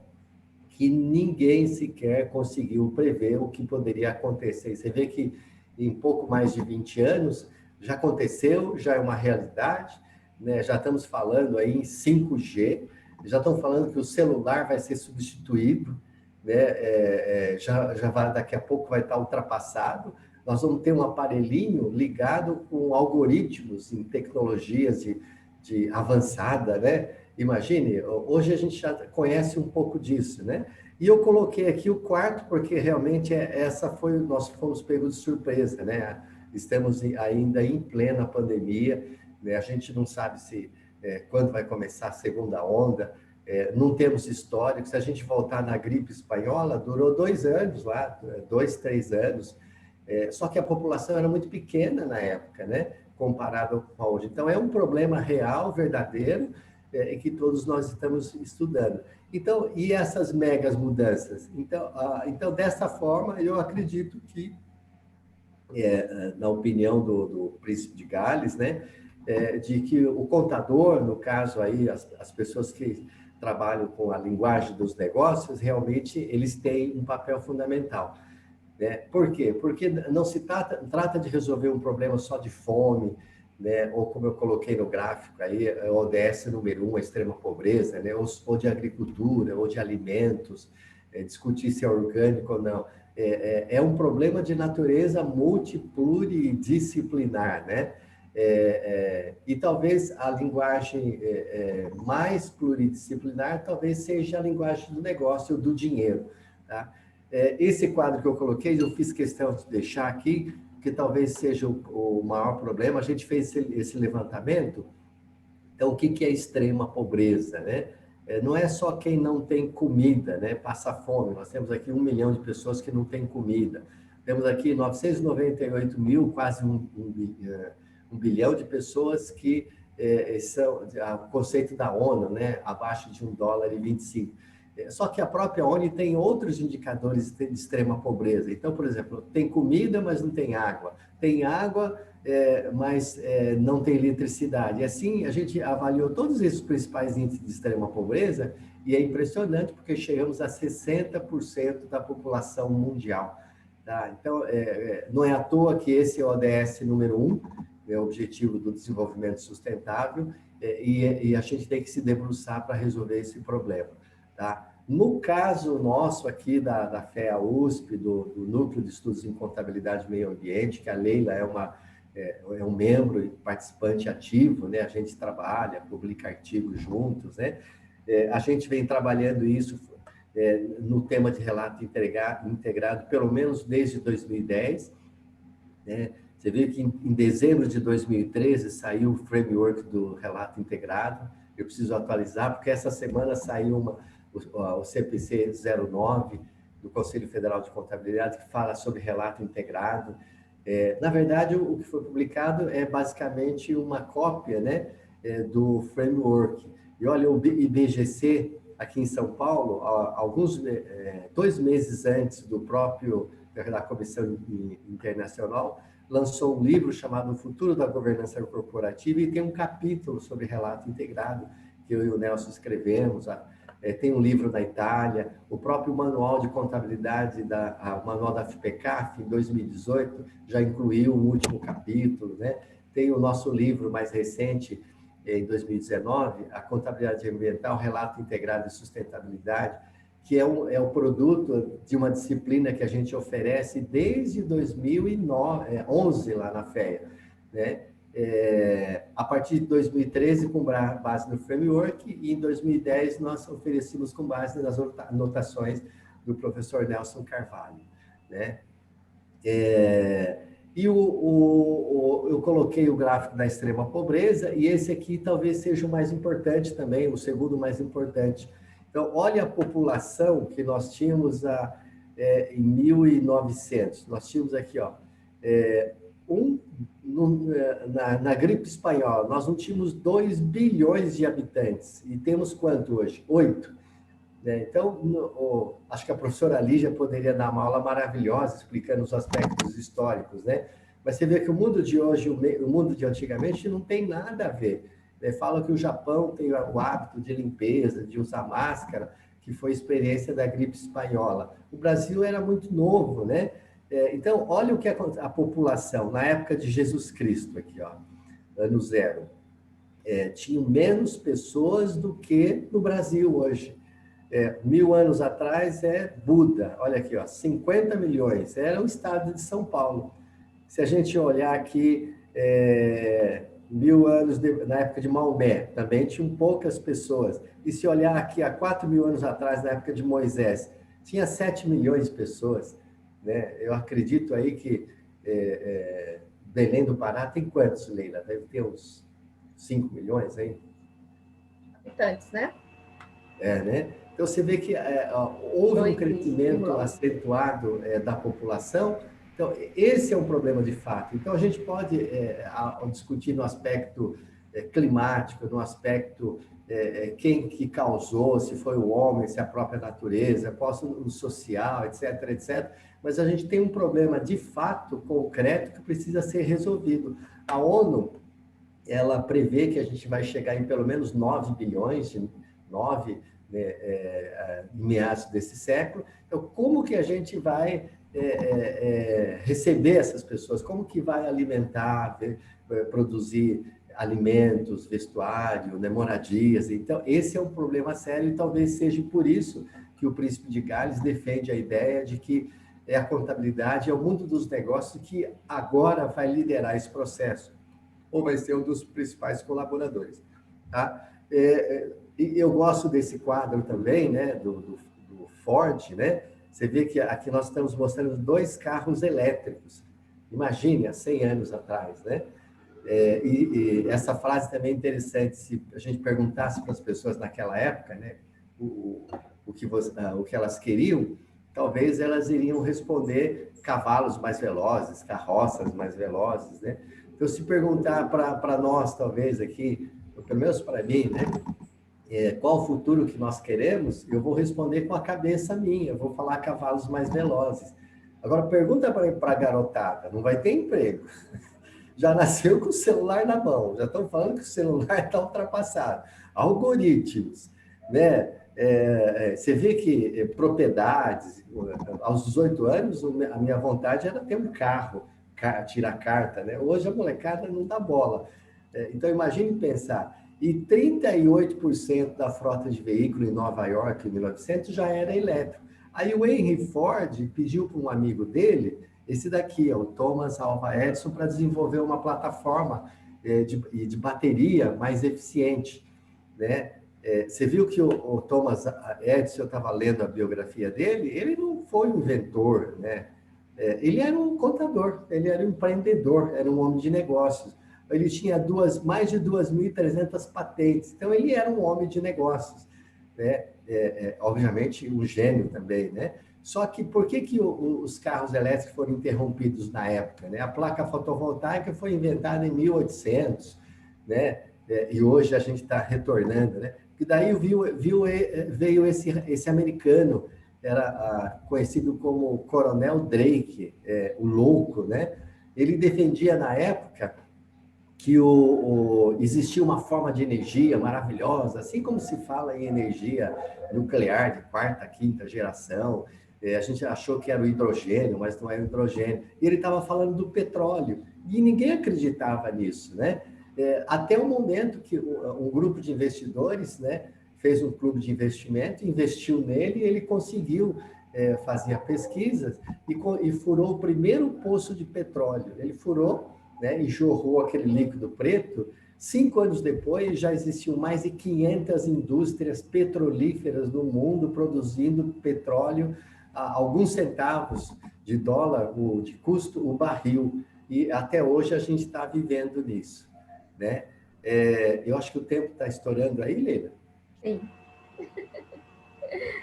Que ninguém sequer conseguiu prever o que poderia acontecer. Você vê que em pouco mais de 20 anos, já aconteceu, já é uma realidade, né? Já estamos falando aí em 5G, já estão falando que o celular vai ser substituído, né? Daqui a pouco vai estar ultrapassado. Nós vamos ter um aparelhinho ligado com algoritmos em tecnologias de avançada, né? Imagine, hoje a gente já conhece um pouco disso, né? E eu coloquei aqui o 4, porque realmente nós fomos pegos de surpresa, né? Estamos ainda em plena pandemia, né? A gente não sabe quando vai começar a segunda onda, não temos histórico. Se a gente voltar na gripe espanhola, durou 2 anos lá, 2, 3 anos, só que a população era muito pequena na época, né? Comparado com hoje. Então, é um problema real, verdadeiro, que todos nós estamos estudando. Então, e essas megas mudanças? Então, dessa forma, eu acredito que na opinião do príncipe de Gales, né, de que o contador, no caso aí, as pessoas que trabalham com a linguagem dos negócios, realmente eles têm um papel fundamental, né? Por quê? Porque não se trata de resolver um problema só de fome, né? Ou como eu coloquei no gráfico aí, ODS número 1, a extrema pobreza, né? Ou de agricultura, ou de alimentos, discutir se é orgânico ou não. é um problema de natureza multipluridisciplinar, né? E talvez a linguagem mais pluridisciplinar talvez seja a linguagem do negócio, do dinheiro, tá? Esse quadro que eu coloquei, eu fiz questão de deixar aqui, que talvez seja o maior problema. A gente fez esse levantamento. Então, o que é extrema pobreza, né? Não é só quem não tem comida, né? Passa fome. Nós temos aqui 1 milhão de pessoas que não têm comida. Temos aqui 998 mil, quase um bilhão de pessoas que são, o conceito da ONU, né? Abaixo de $1,25. Só que a própria ONU tem outros indicadores de extrema pobreza. Então, por exemplo, tem comida, mas não tem água. Tem água, mas não tem eletricidade. E assim, a gente avaliou todos esses principais índices de extrema pobreza e é impressionante porque chegamos a 60% da população mundial. Tá? Então, não é à toa que esse é o ODS número 1, é o Objetivo do Desenvolvimento Sustentável, e a gente tem que se debruçar para resolver esse problema. Tá? No caso nosso aqui da FEA USP, do Núcleo de Estudos em Contabilidade e Meio Ambiente, que a Leila é um membro e participante ativo, né? A gente trabalha, publica artigos juntos, né? A gente vem trabalhando isso no tema de relato integrado pelo menos desde 2010, né? Você vê que em dezembro de 2013 saiu o framework do relato integrado. Eu preciso atualizar, porque essa semana saiu o CPC 09 do Conselho Federal de Contabilidade, que fala sobre relato integrado. Na verdade, o que foi publicado é basicamente uma cópia, né, do framework. E olha, o IBGC, aqui em São Paulo, 2 meses antes da Comissão Internacional, lançou um livro chamado O Futuro da Governança Corporativa e tem um capítulo sobre relato integrado, que eu e o Nelson escrevemos. Tem um livro da Itália, o próprio Manual de Contabilidade, o Manual da FPCAF, em 2018, já incluiu o último capítulo, né? Tem o nosso livro mais recente, em 2019, A Contabilidade Ambiental, Relato Integrado e Sustentabilidade, que é um produto de uma disciplina que a gente oferece desde 2011 lá na FEA, né? A partir de 2013, com base no framework, e em 2010 nós oferecemos com base nas anotações do professor Nelson Carvalho, né? Eu coloquei o gráfico da extrema pobreza, e esse aqui talvez seja o mais importante também, o segundo mais importante. Então, olha a população que nós tínhamos em 1900. Nós tínhamos aqui, ó, na gripe espanhola, nós não tínhamos 2 bilhões de habitantes. E temos quanto hoje? 8. Né? Então, acho que a professora Lígia poderia dar uma aula maravilhosa explicando os aspectos históricos, né? Mas você vê que o mundo de hoje e o mundo de antigamente não tem nada a ver. Fala que o Japão tem o hábito de limpeza, de usar máscara, que foi experiência da gripe espanhola. O Brasil era muito novo, né? Então, olha o que a população, na época de Jesus Cristo, aqui, ó, ano 0, tinham menos pessoas do que no Brasil hoje. 1000 anos atrás Buda, olha aqui, ó, 50 milhões, era o estado de São Paulo. Se a gente olhar aqui, 1000 anos, na época de Maomé, também tinham poucas pessoas. E se olhar aqui há 4000 anos atrás, na época de Moisés, tinha 7 milhões de pessoas, né? Eu acredito aí que Belém do Pará tem quantos, Leila? Deve ter uns 5 milhões aí? Habitantes, né? Né? Então, você vê que houve um crescimento acentuado da população. Então, esse é um problema de fato. Então, a gente pode discutir no aspecto climático, no aspecto quem que causou, se foi o homem, se a própria natureza, qual o social, etc., etc. Mas a gente tem um problema de fato concreto que precisa ser resolvido. A ONU, ela prevê que a gente vai chegar em pelo menos 9 bilhões, em meados desse século. Então, como que a gente vai receber essas pessoas? Como que vai alimentar, produzir alimentos, vestuário, né, moradias? Então, esse é um problema sério e talvez seja por isso que o Príncipe de Gales defende a ideia de que é a contabilidade, é o mundo dos negócios que agora vai liderar esse processo, ou vai ser um dos principais colaboradores. Tá? E eu gosto desse quadro também, né, do Ford, né? Você vê que aqui nós estamos mostrando 2 carros elétricos. Imagine, há 100 anos atrás, né? E essa frase também é interessante, se a gente perguntasse para as pessoas naquela época, né, o que elas queriam, talvez elas iriam responder cavalos mais velozes, carroças mais velozes, né? Então, se perguntar para nós, talvez aqui, pelo menos para mim, né, qual o futuro que nós queremos, eu vou responder com a cabeça minha, eu vou falar cavalos mais velozes. Agora, pergunta para a garotada, não vai ter emprego. Já nasceu com o celular na mão, já estão falando que o celular está ultrapassado. Algoritmos, né? Você vê que propriedades, aos 18 anos, a minha vontade era ter um carro, tirar carta, né? Hoje a molecada não dá bola. Então, imagine pensar, e 38% da frota de veículo em Nova York, em 1900, já era elétrico. Aí o Henry Ford pediu para um amigo dele, esse daqui, o Thomas Alva Edison, para desenvolver uma plataforma de bateria mais eficiente, né? Você viu que o Thomas Edison, eu estava lendo a biografia dele, ele não foi um inventor, né? Ele era um contador, ele era um empreendedor, era um homem de negócios. Ele tinha mais de 2.300 patentes, então ele era um homem de negócios, né? Obviamente um gênio também, né? Só que por que os carros elétricos foram interrompidos na época, né? A placa fotovoltaica foi inventada em 1800, né? E hoje a gente está retornando, né? E daí veio esse americano, era conhecido como Coronel Drake, o louco, né? Ele defendia na época que existia uma forma de energia maravilhosa, assim como se fala em energia nuclear de 4ª, 5ª geração. A gente achou que era o hidrogênio, mas não era o hidrogênio. E ele estava falando do petróleo, e ninguém acreditava nisso, né? Até o momento que um grupo de investidores, né, fez um clube de investimento, investiu nele, e ele conseguiu fazer pesquisas e furou o primeiro poço de petróleo. Ele furou, né, e jorrou aquele líquido preto. 5 anos depois, já existiam mais de 500 indústrias petrolíferas no mundo produzindo petróleo a alguns centavos de dólar de custo o barril. E até hoje a gente está vivendo nisso, né? Eu acho que o tempo está estourando aí, Leila. Sim.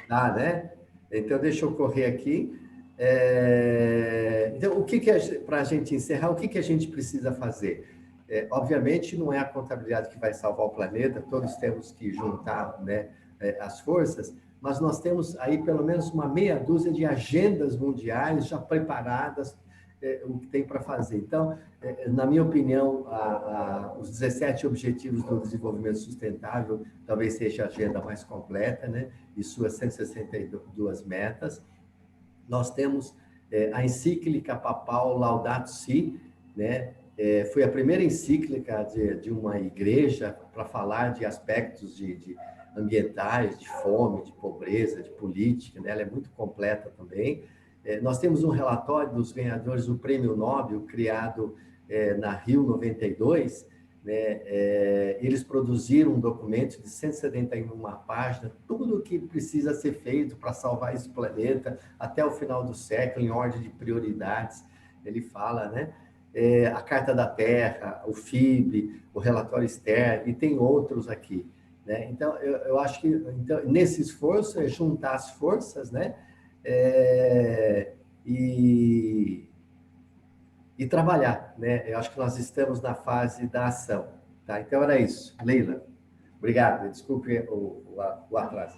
Tá, né? Então, deixa eu correr aqui. Então, para a gente encerrar, o que a gente precisa fazer? Obviamente, não é a contabilidade que vai salvar o planeta, todos temos que juntar, né, as forças, mas nós temos aí pelo menos uma meia dúzia de agendas mundiais já preparadas, o que tem para fazer. Então, na minha opinião, os 17 Objetivos do Desenvolvimento Sustentável talvez seja a agenda mais completa, né, e suas 162 metas. Nós temos a encíclica papal Laudato Si, né? Foi a primeira encíclica de uma igreja para falar de aspectos de ambientais, de fome, de pobreza, de política, né? Ela é muito completa também. Nós temos um relatório dos ganhadores do Prêmio Nobel, criado na Rio 92, né? Eles produziram um documento de 171 páginas, tudo o que precisa ser feito para salvar esse planeta até o final do século, em ordem de prioridades. Ele fala, né? A Carta da Terra, o FIB, o relatório externo, e tem outros aqui, né? Então, eu acho que nesse esforço é juntar as forças, né? E trabalhar, né? Eu acho que nós estamos na fase da ação, tá? Então, era isso. Leila, obrigado. Desculpe o atraso.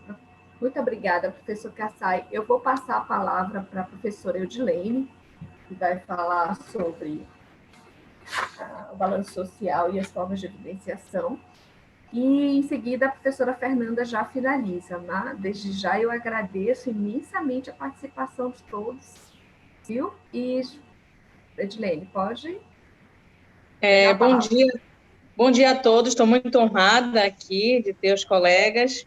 Muito obrigada, professor Kassai. Eu vou passar a palavra para a professora Eudilene, que vai falar sobre o balanço social e as formas de evidenciação. E, em seguida, a professora Fernanda já finaliza. Né? Desde já, eu agradeço imensamente a participação de todos. Viu? E, Edilene, pode? Bom dia a todos. Estou muito honrada aqui de ter os colegas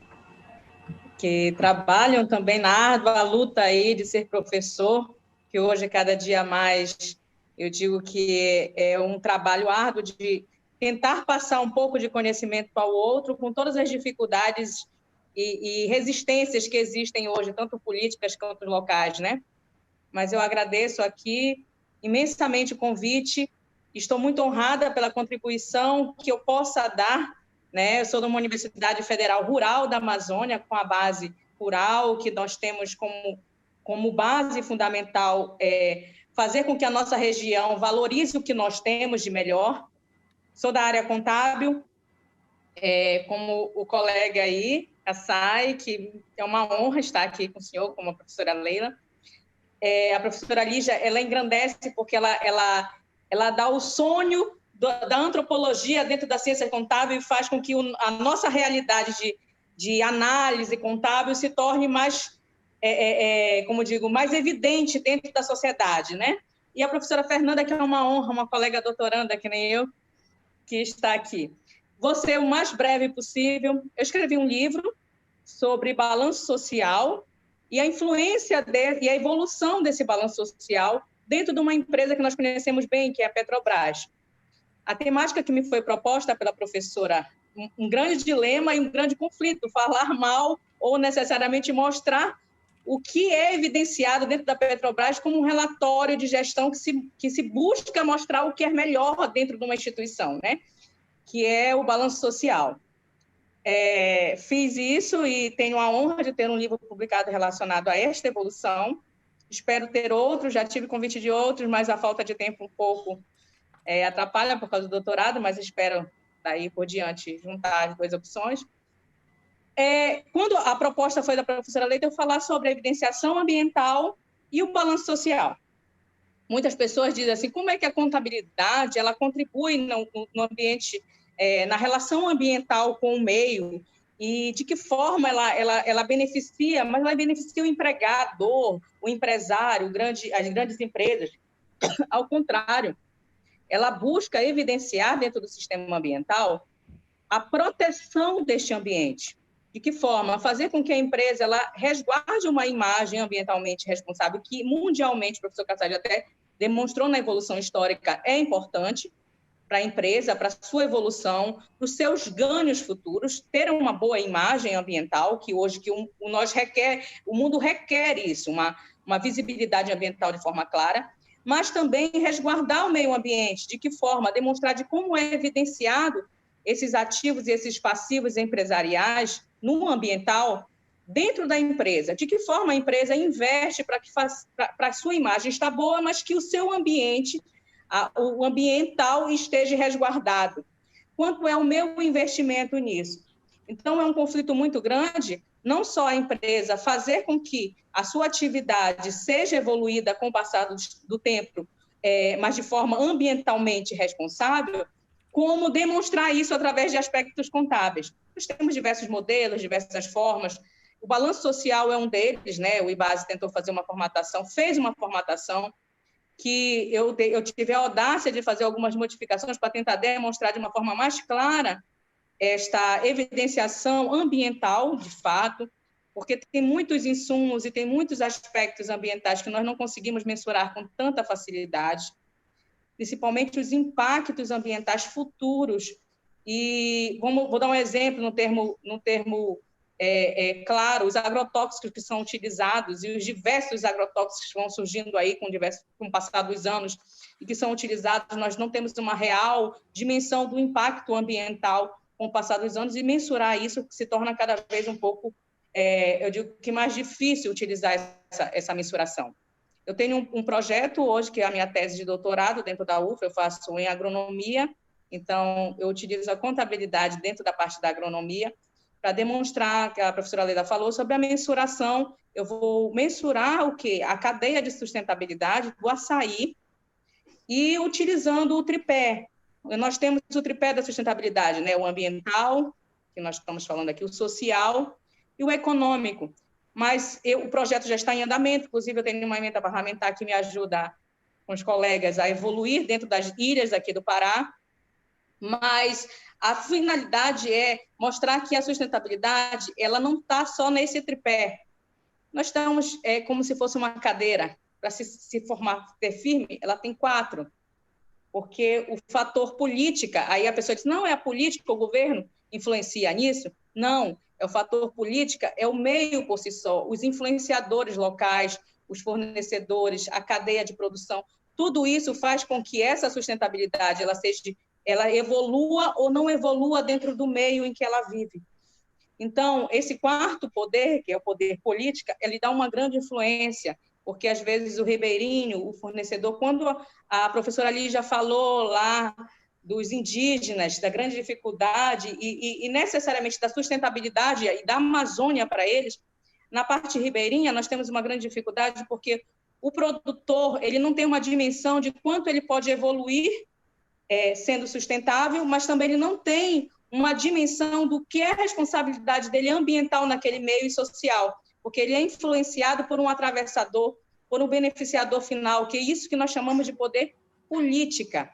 que trabalham também na árdua luta aí de ser professor que hoje, cada dia mais, eu digo que é um trabalho árduo de tentar passar um pouco de conhecimento para o outro, com todas as dificuldades e resistências que existem hoje, tanto políticas quanto locais, né? Mas eu agradeço aqui imensamente o convite, estou muito honrada pela contribuição que eu possa dar, né? Eu sou de uma Universidade Federal Rural da Amazônia, com a base rural, que nós temos como base fundamental fazer com que a nossa região valorize o que nós temos de melhor. Sou da área contábil, como o colega aí, a Sai, que é uma honra estar aqui com o senhor, como a professora Leila. A professora Lígia, ela engrandece porque ela dá o sonho da antropologia dentro da ciência contábil e faz com que a nossa realidade de análise contábil se torne mais, como digo, mais evidente dentro da sociedade, né? E a professora Fernanda, que é uma honra, uma colega doutoranda que nem eu, que está aqui. Vou ser o mais breve possível. Eu escrevi um livro sobre balanço social e a influência e a evolução desse balanço social dentro de uma empresa que nós conhecemos bem, que é a Petrobras. A temática que me foi proposta pela professora, um grande dilema e um grande conflito, falar mal ou necessariamente mostrar o que é evidenciado dentro da Petrobras como um relatório de gestão que se busca mostrar o que é melhor dentro de uma instituição, né? Que é o balanço social. Fiz isso e tenho a honra de ter um livro publicado relacionado a esta evolução. Espero ter outros, já tive convite de outros, mas a falta de tempo um pouco atrapalha por causa do doutorado, mas espero, daí por diante, juntar as duas opções. Quando a proposta foi da professora Leila, eu falar sobre a evidenciação ambiental e o balanço social. Muitas pessoas dizem assim, como é que a contabilidade ela contribui no ambiente, na relação ambiental com o meio, e de que forma ela beneficia, mas ela beneficia o empregador, o empresário, as grandes empresas. Ao contrário, ela busca evidenciar dentro do sistema ambiental a proteção deste ambiente. De que forma? Fazer com que a empresa ela resguarde uma imagem ambientalmente responsável, que mundialmente, o professor Cassaldi até demonstrou na evolução histórica, é importante para a empresa, para a sua evolução, para os seus ganhos futuros, ter uma boa imagem ambiental, que hoje o mundo requer isso, uma visibilidade ambiental de forma clara, mas também resguardar o meio ambiente. De que forma? Demonstrar de como é evidenciado esses ativos e esses passivos empresariais no ambiental dentro da empresa. De que forma a empresa investe para a sua imagem estar boa, mas que o seu ambiente, o ambiental, esteja resguardado. Quanto é o meu investimento nisso? Então, é um conflito muito grande, não só a empresa fazer com que a sua atividade seja evoluída com o passar do tempo, mas de forma ambientalmente responsável, como demonstrar isso através de aspectos contábeis. Nós temos diversos modelos, diversas formas. O balanço social é um deles, né? O IBASE tentou fazer uma formatação, fez uma formatação que eu tive a audácia de fazer algumas modificações para tentar demonstrar de uma forma mais clara esta evidenciação ambiental, de fato, porque tem muitos insumos e tem muitos aspectos ambientais que nós não conseguimos mensurar com tanta facilidade, principalmente os impactos ambientais futuros. E vou dar um exemplo no termo claro, os agrotóxicos que são utilizados e os diversos agrotóxicos que vão surgindo aí com o passar dos anos e que são utilizados, nós não temos uma real dimensão do impacto ambiental com o passar dos anos, e mensurar isso se torna cada vez um pouco, eu digo que mais difícil utilizar essa mensuração. Eu tenho um projeto hoje, que é a minha tese de doutorado dentro da UFRA, eu faço em agronomia, então eu utilizo a contabilidade dentro da parte da agronomia para demonstrar, que a professora Leila falou, sobre a mensuração. Eu vou mensurar o quê? A cadeia de sustentabilidade do açaí e utilizando o tripé. Nós temos o tripé da sustentabilidade, né? O ambiental, que nós estamos falando aqui, o social e o econômico. Mas o projeto já está em andamento, inclusive eu tenho uma emenda parlamentar que me ajuda com os colegas a evoluir dentro das ilhas aqui do Pará, mas a finalidade é mostrar que a sustentabilidade ela não está só nesse tripé. Nós estamos como se fosse uma cadeira, para se formar ter firme, ela tem 4. Porque o fator política, aí a pessoa diz, não, é a política, o governo influencia nisso? Não, é o fator política, é o meio por si só, os influenciadores locais, os fornecedores, a cadeia de produção, tudo isso faz com que essa sustentabilidade ela evolua ou não evolua dentro do meio em que ela vive. Então, esse 4º poder, que é o poder política, ele dá uma grande influência, porque, às vezes, o ribeirinho, o fornecedor, quando a professora Lígia falou lá dos indígenas, da grande dificuldade e necessariamente da sustentabilidade e da Amazônia para eles, na parte ribeirinha, nós temos uma grande dificuldade porque o produtor ele não tem uma dimensão de quanto ele pode evoluir sendo sustentável, mas também ele não tem uma dimensão do que é a responsabilidade dele ambiental naquele meio e social, porque ele é influenciado por um atravessador, por um beneficiador final, que é isso que nós chamamos de poder política.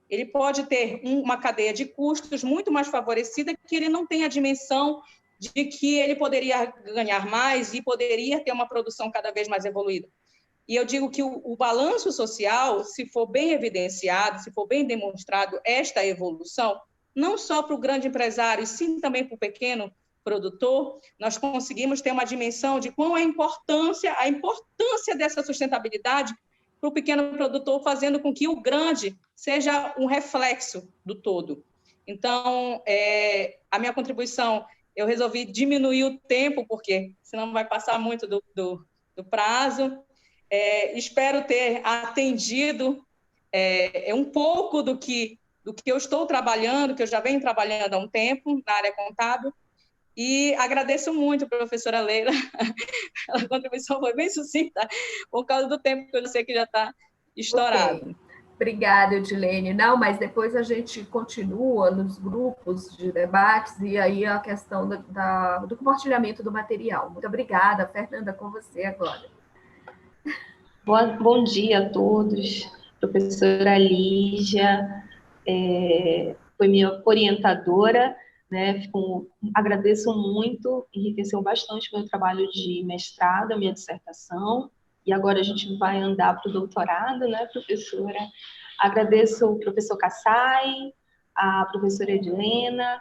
Ele pode ter uma cadeia de custos muito mais favorecida, que ele não tem a dimensão de que ele poderia ganhar mais e poderia ter uma produção cada vez mais evoluída. E eu digo que o balanço social, se for bem evidenciado, se for bem demonstrado esta evolução, não só para o grande empresário, sim também para o pequeno produtor, nós conseguimos ter uma dimensão de qual é a importância dessa sustentabilidade para o pequeno produtor, fazendo com que o grande seja um reflexo do todo. Então, a minha contribuição, eu resolvi diminuir o tempo, porque senão vai passar muito do prazo. Espero ter atendido um pouco do que eu estou trabalhando, que eu já venho trabalhando há um tempo na área contábil, e agradeço muito, professora Leila, a contribuição foi bem sucinta, por causa do tempo que eu sei que já está estourado. Okay. Obrigada, Edilene. Não, mas depois a gente continua nos grupos de debates e aí a questão do compartilhamento do material. Muito obrigada. Fernanda, com você agora. Bom dia a todos. Professora Lígia foi minha orientadora, né? Agradeço muito, enriqueceu bastante meu trabalho de mestrado, minha dissertação, e agora a gente vai andar para o doutorado, né, professora? Agradeço o professor Kassai, a professora Edilena.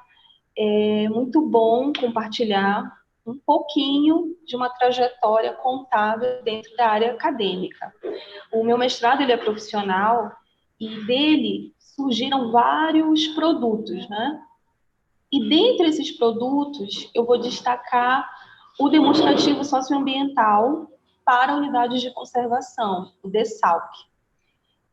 É muito bom compartilhar um pouquinho de uma trajetória contábil dentro da área acadêmica. O meu mestrado ele é profissional e dele surgiram vários produtos, né? E dentre esses produtos, eu vou destacar o demonstrativo socioambiental para unidades de conservação, o DESALC.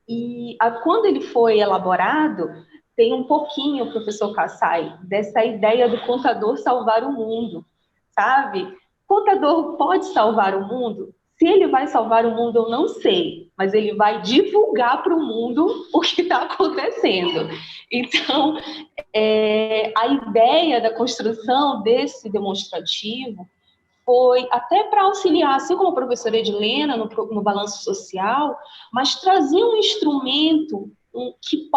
E quando ele foi elaborado, tem um pouquinho, professor Kassai, dessa ideia do contador salvar o mundo, sabe? O contador pode salvar o mundo? Se ele vai salvar o mundo, eu não sei, mas ele vai divulgar para o mundo o que está acontecendo. Então, a ideia da construção desse demonstrativo foi até para auxiliar, assim como a professora Edilena, no balanço social, mas trazia um instrumento que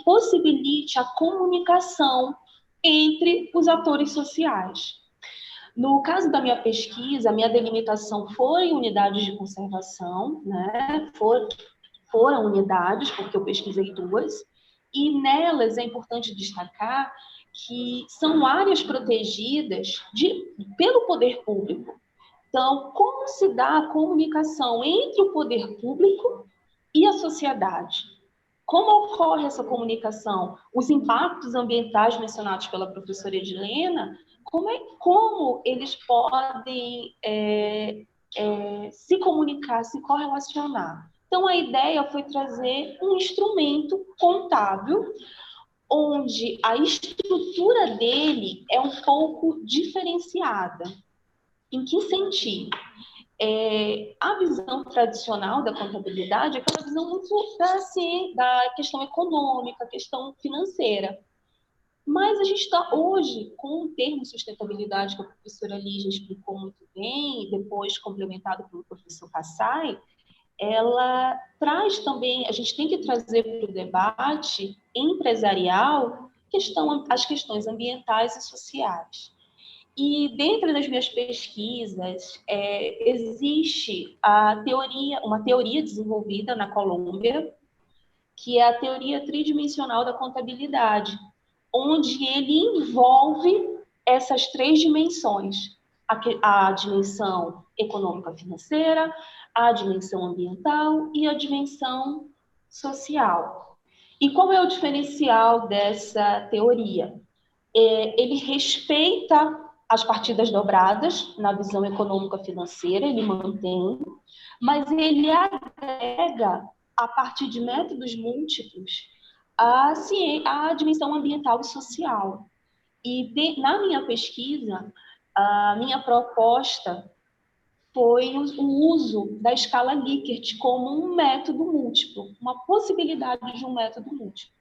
possibilite a comunicação entre os atores sociais. No caso da minha pesquisa, a minha delimitação foi unidades de conservação, né? Foram unidades, porque eu pesquisei 2, e nelas é importante destacar que são áreas protegidas pelo poder público. Então, como se dá a comunicação entre o poder público e a sociedade? Como ocorre essa comunicação? Os impactos ambientais mencionados pela professora Edilena, como eles podem se comunicar, se correlacionar? Então, a ideia foi trazer um instrumento contábil, onde a estrutura dele é um pouco diferenciada. Em que sentido? A visão tradicional da contabilidade é aquela visão muito da questão econômica, questão financeira. Mas a gente está hoje com o termo sustentabilidade, que a professora Lígia explicou muito bem, depois complementado pelo professor Kassai, ela traz também, a gente tem que trazer para o debate empresarial as questões ambientais e sociais. E dentro das minhas pesquisas, existe uma teoria desenvolvida na Colômbia, que é a teoria tridimensional da contabilidade, onde ele envolve essas 3 dimensões: a dimensão econômica financeira, a dimensão ambiental e a dimensão social. E qual é o diferencial dessa teoria? Ele respeita as partidas dobradas na visão econômica financeira, ele mantém, mas ele agrega, a partir de métodos múltiplos, a dimensão ambiental e social. E na minha pesquisa, a minha proposta foi o uso da escala Likert como um método múltiplo, uma possibilidade de um método múltiplo.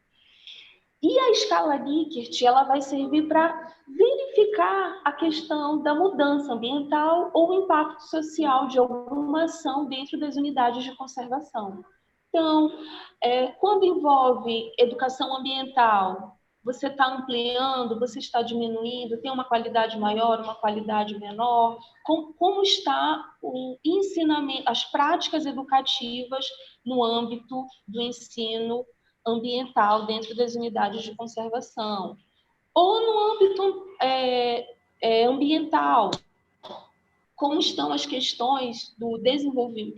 E a escala Likert, ela vai servir para verificar a questão da mudança ambiental ou o impacto social de alguma ação dentro das unidades de conservação. Então, quando envolve educação ambiental, você está ampliando, você está diminuindo, tem uma qualidade maior, uma qualidade menor? Como está o ensinamento, as práticas educativas no âmbito do ensino ambiental dentro das unidades de conservação? Ou no âmbito ambiental, como estão as questões do desenvolvimento,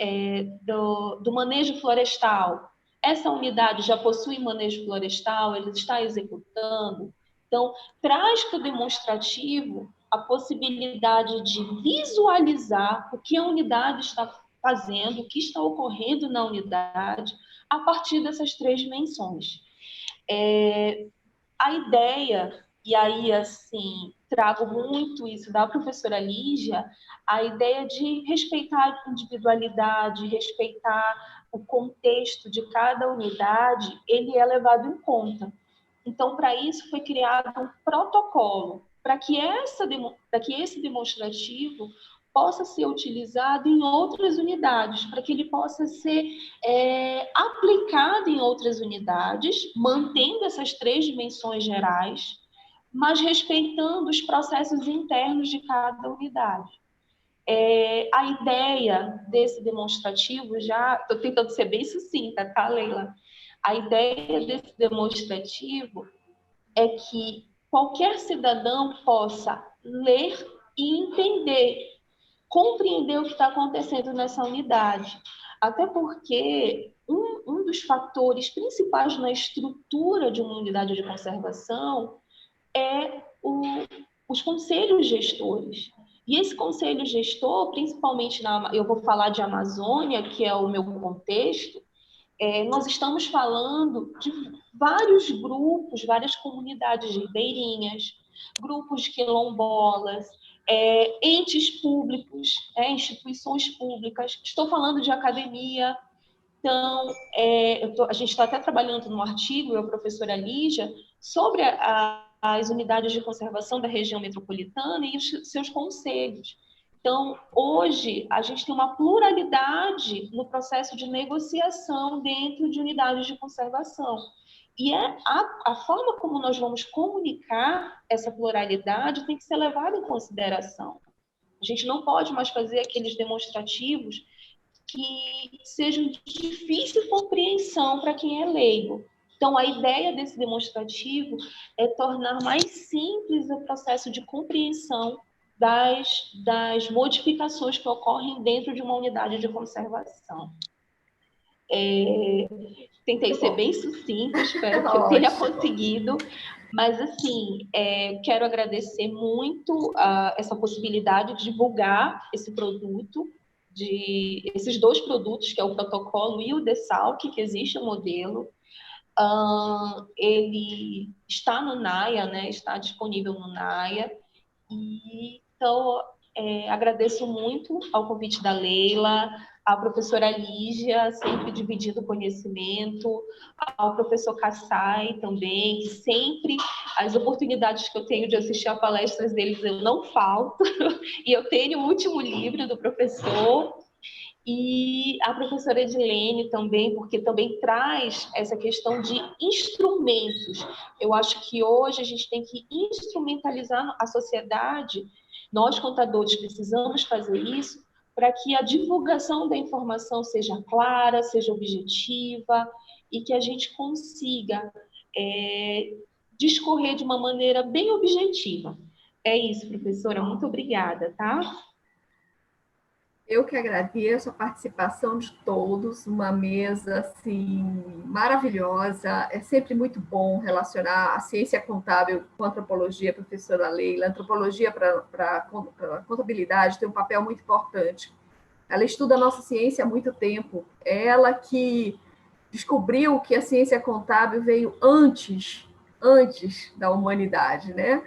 do manejo florestal? Essa unidade já possui manejo florestal? Ele está executando? Então, traz para o demonstrativo a possibilidade de visualizar o que a unidade está fazendo, o que está ocorrendo na unidade, a partir dessas 3 dimensões. A ideia, e aí, assim, trago muito isso da professora Lígia, a ideia de respeitar a individualidade, respeitar o contexto de cada unidade, ele é levado em conta. Então, para isso, foi criado um protocolo, para que esse demonstrativo possa ser utilizado em outras unidades, para que ele possa ser aplicado em outras unidades, mantendo essas 3 dimensões gerais, mas respeitando os processos internos de cada unidade. A ideia desse demonstrativo, já estou tentando ser bem sucinta, tá, Leila? A ideia desse demonstrativo é que qualquer cidadão possa ler e entender, compreender o que está acontecendo nessa unidade. Até porque um dos fatores principais na estrutura de uma unidade de conservação é os conselhos gestores. E esse conselho gestor, principalmente eu vou falar de Amazônia, que é o meu contexto, nós estamos falando de vários grupos, várias comunidades ribeirinhas, grupos quilombolas, entes públicos, instituições públicas. Estou falando de academia. Então, a gente está até trabalhando no artigo, eu, a professora Lígia, sobre as unidades de conservação da região metropolitana e os seus conselhos. Então, hoje, a gente tem uma pluralidade no processo de negociação dentro de unidades de conservação. E a forma como nós vamos comunicar essa pluralidade tem que ser levada em consideração. A gente não pode mais fazer aqueles demonstrativos que sejam de difícil compreensão para quem é leigo. Então, a ideia desse demonstrativo é tornar mais simples o processo de compreensão das modificações que ocorrem dentro de uma unidade de conservação. Tentei ser bem sucinta, espero que eu tenha conseguido, mas, assim, quero agradecer muito essa possibilidade de divulgar esse produto, esses 2 produtos, que é o protocolo e o DESALC, que existe um modelo. Ele está no NAIA, né? Está disponível no NAIA. Então, agradeço muito ao convite da Leila, à professora Lígia, sempre dividindo conhecimento, ao professor Kassai também, que sempre, as oportunidades que eu tenho de assistir a palestras deles, eu não falto, e eu tenho o último livro do professor, e a professora Edilene também, porque também traz essa questão de instrumentos. Eu acho que hoje a gente tem que instrumentalizar a sociedade Nós, contadores, precisamos fazer isso para que a divulgação da informação seja clara, seja objetiva e que a gente consiga discorrer de uma maneira bem objetiva. É isso, professora. Muito obrigada, tá? Eu que agradeço a participação de todos, uma mesa assim maravilhosa. É sempre muito bom relacionar a ciência contábil com a antropologia, professora Leila. A antropologia para a contabilidade tem um papel muito importante. Ela estuda a nossa ciência há muito tempo. É ela que descobriu que a ciência contábil veio antes da humanidade, né?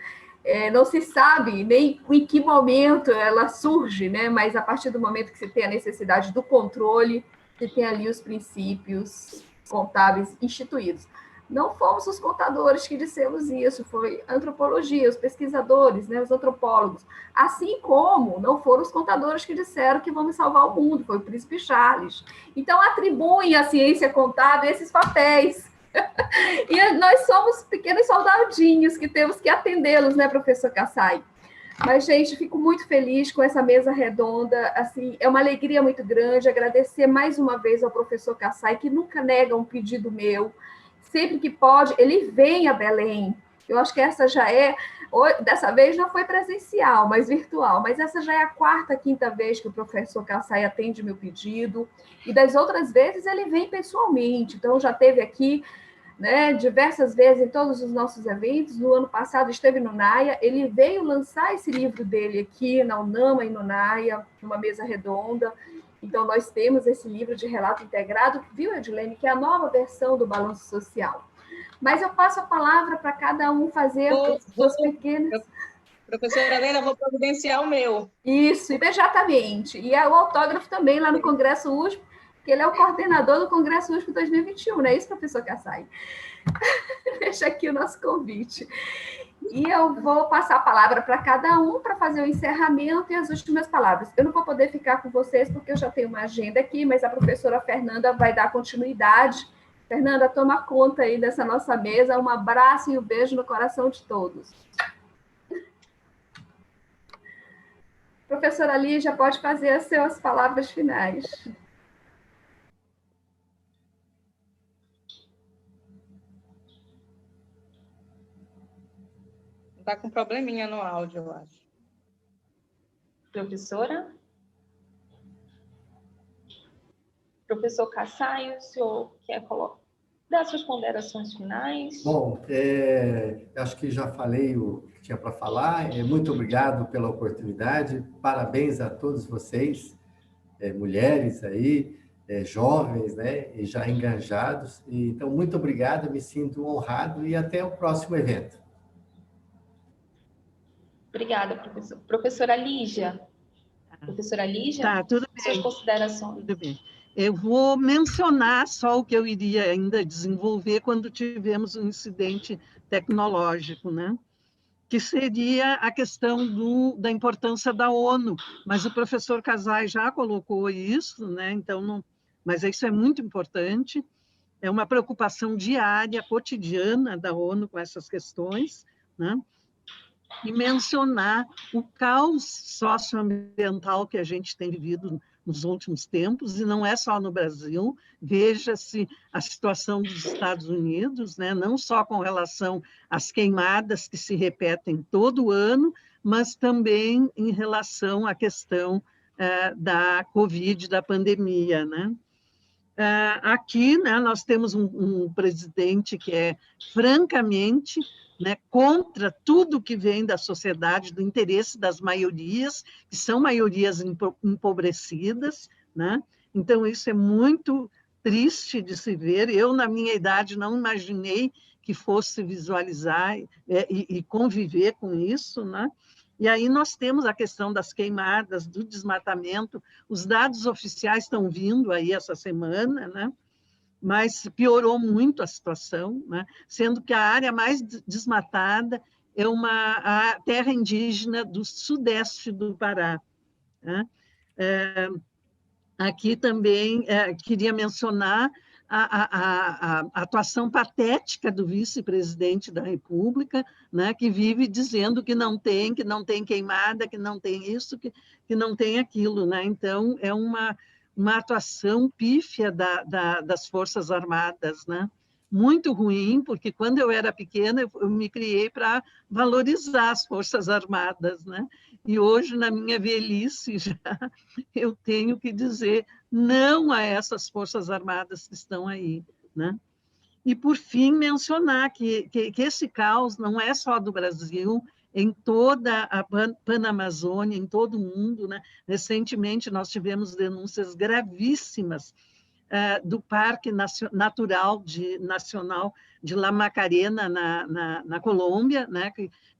Não se sabe nem em que momento ela surge, né? Mas a partir do momento que se tem a necessidade do controle, se tem ali os princípios contábeis instituídos. Não fomos os contadores que dissemos isso, foi a antropologia, os pesquisadores, né, os antropólogos. Assim como não foram os contadores que disseram que vamos salvar o mundo, foi o príncipe Charles. Então, atribuem à ciência contábil esses papéis. E nós somos pequenos soldadinhos que temos que atendê-los, né, professor Kassai? Mas, gente, fico muito feliz com essa mesa redonda. Assim, é uma alegria muito grande. Agradecer mais uma vez ao professor Kassai, que nunca nega um pedido meu. Sempre que pode, ele vem a Belém. Eu acho que essa já é... Dessa vez não foi presencial, mas virtual. Mas essa já é a quarta, quinta vez que o professor Kassai atende meu pedido. E das outras vezes ele vem pessoalmente. Então, já esteve aqui, né, diversas vezes em todos os nossos eventos. No ano passado esteve no NAIA. Ele veio lançar esse livro dele aqui na UNAMA e no NAIA, numa mesa redonda. Então, nós temos esse livro de relato integrado, viu, Edilene, que é a nova versão do Balanço Social. Mas eu passo a palavra para cada um fazer suas pequenas... Professora Leila, vou providenciar o meu. Isso, imediatamente. E é o autógrafo também lá no Congresso USP, que ele é o coordenador do Congresso USP 2021, não é isso, professor Kassai? Deixa aqui o nosso convite. E eu vou passar a palavra para cada um para fazer o encerramento e as últimas palavras. Eu não vou poder ficar com vocês porque eu já tenho uma agenda aqui, mas a professora Fernanda vai dar continuidade. Fernanda, toma conta aí dessa nossa mesa. Um abraço e um beijo no coração de todos. Professora Lígia, pode fazer as suas palavras finais. Está com probleminha no áudio, eu acho. Professora? Professor Kassai, o senhor quer dar suas ponderações finais? Bom, acho que já falei o que tinha para falar. Muito obrigado pela oportunidade. Parabéns a todos vocês, mulheres aí, jovens, né, e já engajados. Então, muito obrigado, me sinto honrado e até o próximo evento. Obrigada, professor. Professora Lígia. Professora Lígia, tá, tudo bem. Suas considerações. Tudo bem. Eu vou mencionar só o que eu iria ainda desenvolver quando tivemos um incidente tecnológico, né? Que seria a questão da importância da ONU, mas o professor Kassai já colocou isso, né? Então, não, mas isso é muito importante, é uma preocupação diária, cotidiana da ONU com essas questões, né? E mencionar o caos socioambiental que a gente tem vivido nos últimos tempos, e não é só no Brasil, veja-se a situação dos Estados Unidos, né? Não só com relação às queimadas que se repetem todo ano, mas também em relação à questão da Covid, da pandemia, né? Aqui, né, nós temos um presidente que é francamente, né, contra tudo que vem da sociedade, do interesse das maiorias, que são maiorias empobrecidas, né? Então, isso é muito triste de se ver. Eu, na minha idade, não imaginei que fosse visualizar e conviver com isso, né? E aí nós temos a questão das queimadas, do desmatamento. Os dados oficiais estão vindo aí essa semana, né? Mas piorou muito a situação, né? Sendo que a área mais desmatada é a terra indígena do sudeste do Pará, né? Aqui também queria mencionar a atuação patética do vice-presidente da República, né, que vive dizendo que não tem queimada, que não tem isso, que não tem aquilo. Né? Então, é uma atuação pífia das Forças Armadas, né? Muito ruim, porque quando eu era pequena, eu me criei para valorizar as Forças Armadas, né? E hoje, na minha velhice, já eu tenho que dizer não a essas Forças Armadas que estão aí, né? E, por fim, mencionar que esse caos não é só do Brasil, em toda a Panamazônia, em todo o mundo, né? Recentemente, nós tivemos denúncias gravíssimas do Parque Natural Nacional de La Macarena, na Colômbia, né?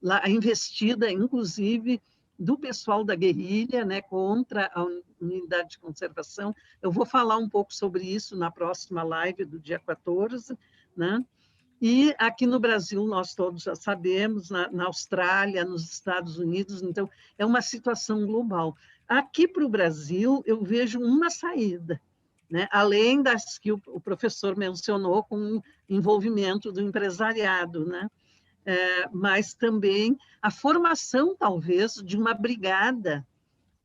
A investida, inclusive, do pessoal da guerrilha, né? Contra a unidade de conservação. Eu vou falar um pouco sobre isso na próxima live do dia 14, né? E aqui no Brasil, nós todos já sabemos, na Austrália, nos Estados Unidos, então, é uma situação global. Aqui para o Brasil, eu vejo uma saída, né? Além das que o professor mencionou, com o envolvimento do empresariado, né? Mas também a formação, talvez, de uma brigada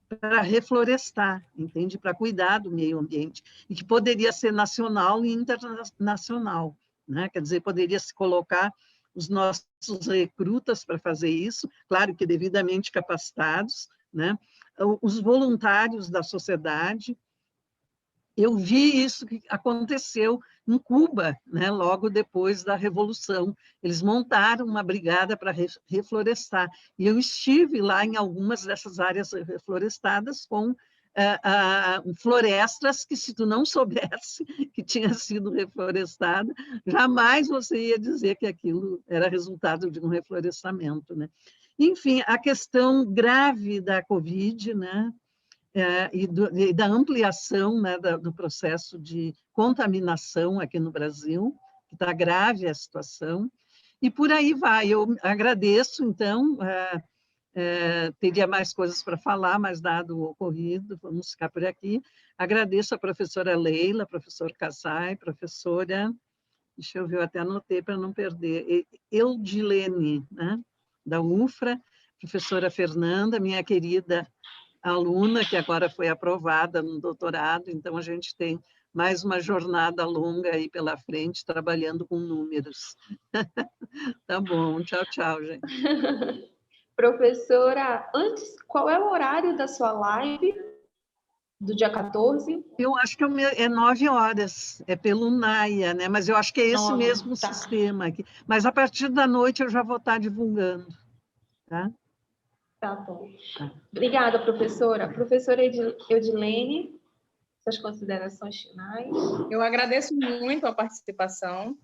para reflorestar, entende? Para cuidar do meio ambiente, e que poderia ser nacional e internacional, né? Quer dizer, poderia se colocar os nossos recrutas para fazer isso, claro que devidamente capacitados, né? Os voluntários da sociedade. Eu vi isso que aconteceu em Cuba, né, logo depois da Revolução. Eles montaram uma brigada para reflorestar. E eu estive lá em algumas dessas áreas reflorestadas com florestas que, se tu não soubesse que tinha sido reflorestada, jamais você ia dizer que aquilo era resultado de um reflorestamento, né? Enfim, a questão grave da Covid, né? E da ampliação, né, do processo de contaminação aqui no Brasil, que está grave a situação, e por aí vai. Eu agradeço, então, teria mais coisas para falar, mas dado o ocorrido, vamos ficar por aqui. Agradeço a professora Leila, professor Kassai, professora, deixa eu ver, eu até anotei para não perder, Eudilene, né, da UFRA, professora Fernanda, minha querida aluna, que agora foi aprovada no doutorado, então a gente tem mais uma jornada longa aí pela frente, trabalhando com números. Tá bom, tchau, tchau, gente. Professora, antes, qual é o horário da sua live do dia 14? Eu acho que é 9 horas, é pelo NAIA, né? Mas eu acho que é esse mesmo tá. sistema aqui. Mas a partir da noite eu já vou estar divulgando, tá? Tá bom. Obrigada, professora. Professora Eudilene, suas considerações finais. Eu agradeço muito a participação.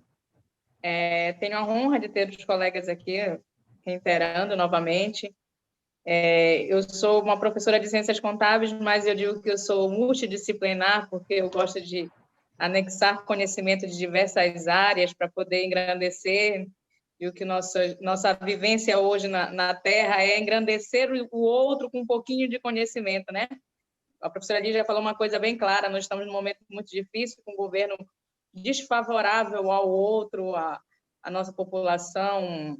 Tenho a honra de ter os colegas aqui reiterando novamente. Eu sou uma professora de ciências contábeis, mas eu digo que eu sou multidisciplinar, porque eu gosto de anexar conhecimento de diversas áreas para poder engrandecer. E o que nossa vivência hoje na Terra é engrandecer o outro com um pouquinho de conhecimento, né? A professora Lígia falou uma coisa bem clara: nós estamos num momento muito difícil, com um governo desfavorável ao outro, à nossa população,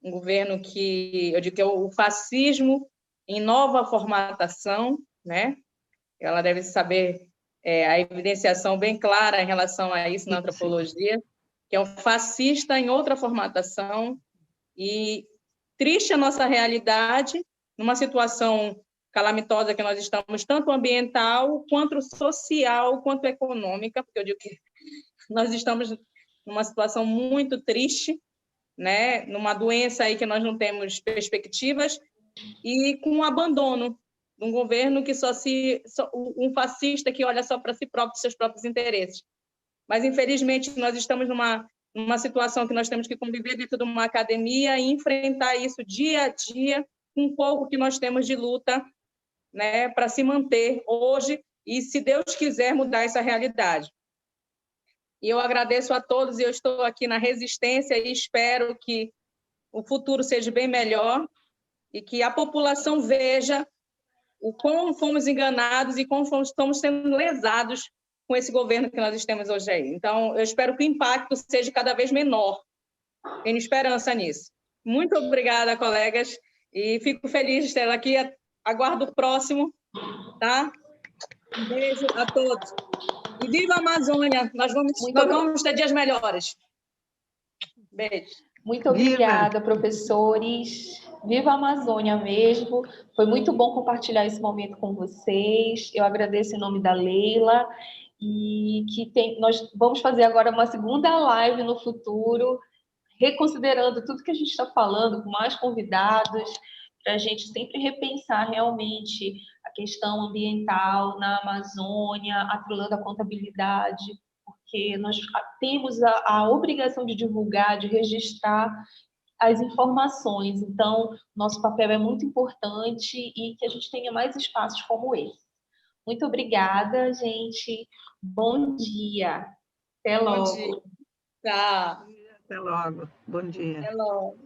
um governo que, eu digo que é o fascismo em nova formatação, né? Ela deve saber a evidenciação bem clara em relação a isso na antropologia, que é um fascista em outra formatação, e triste a nossa realidade, numa situação calamitosa que nós estamos, tanto ambiental, quanto social, quanto econômica, porque eu digo que nós estamos numa situação muito triste, né? Numa doença aí que nós não temos perspectivas, e com o abandono de um governo que um fascista que olha só para si próprio, seus próprios interesses. Mas, infelizmente, nós estamos numa situação que nós temos que conviver dentro de uma academia e enfrentar isso dia a dia, com um pouco que nós temos de luta, né, para se manter hoje e, se Deus quiser, mudar essa realidade. E eu agradeço a todos, e eu estou aqui na resistência e espero que o futuro seja bem melhor e que a população veja o como fomos enganados e como estamos sendo lesados com esse governo que nós temos hoje aí. Então, eu espero que o impacto seja cada vez menor. Tenho esperança nisso. Muito obrigada, colegas, e fico feliz de estar aqui. Aguardo o próximo, tá? Um beijo a todos. E viva a Amazônia! Nós vamos ter dias melhores. Beijo. Muito obrigada, professores. Viva a Amazônia mesmo. Foi muito bom compartilhar esse momento com vocês. Eu agradeço em nome da Leila. E nós vamos fazer agora uma segunda live no futuro, reconsiderando tudo que a gente está falando, com mais convidados, para a gente sempre repensar realmente a questão ambiental na Amazônia, atrelando a contabilidade, porque nós temos a obrigação de divulgar, de registrar as informações. Então, nosso papel é muito importante e que a gente tenha mais espaços como esse. Muito obrigada, gente. Bom dia. Até logo. Bom dia. Tchau. Até logo. Bom dia. Até logo.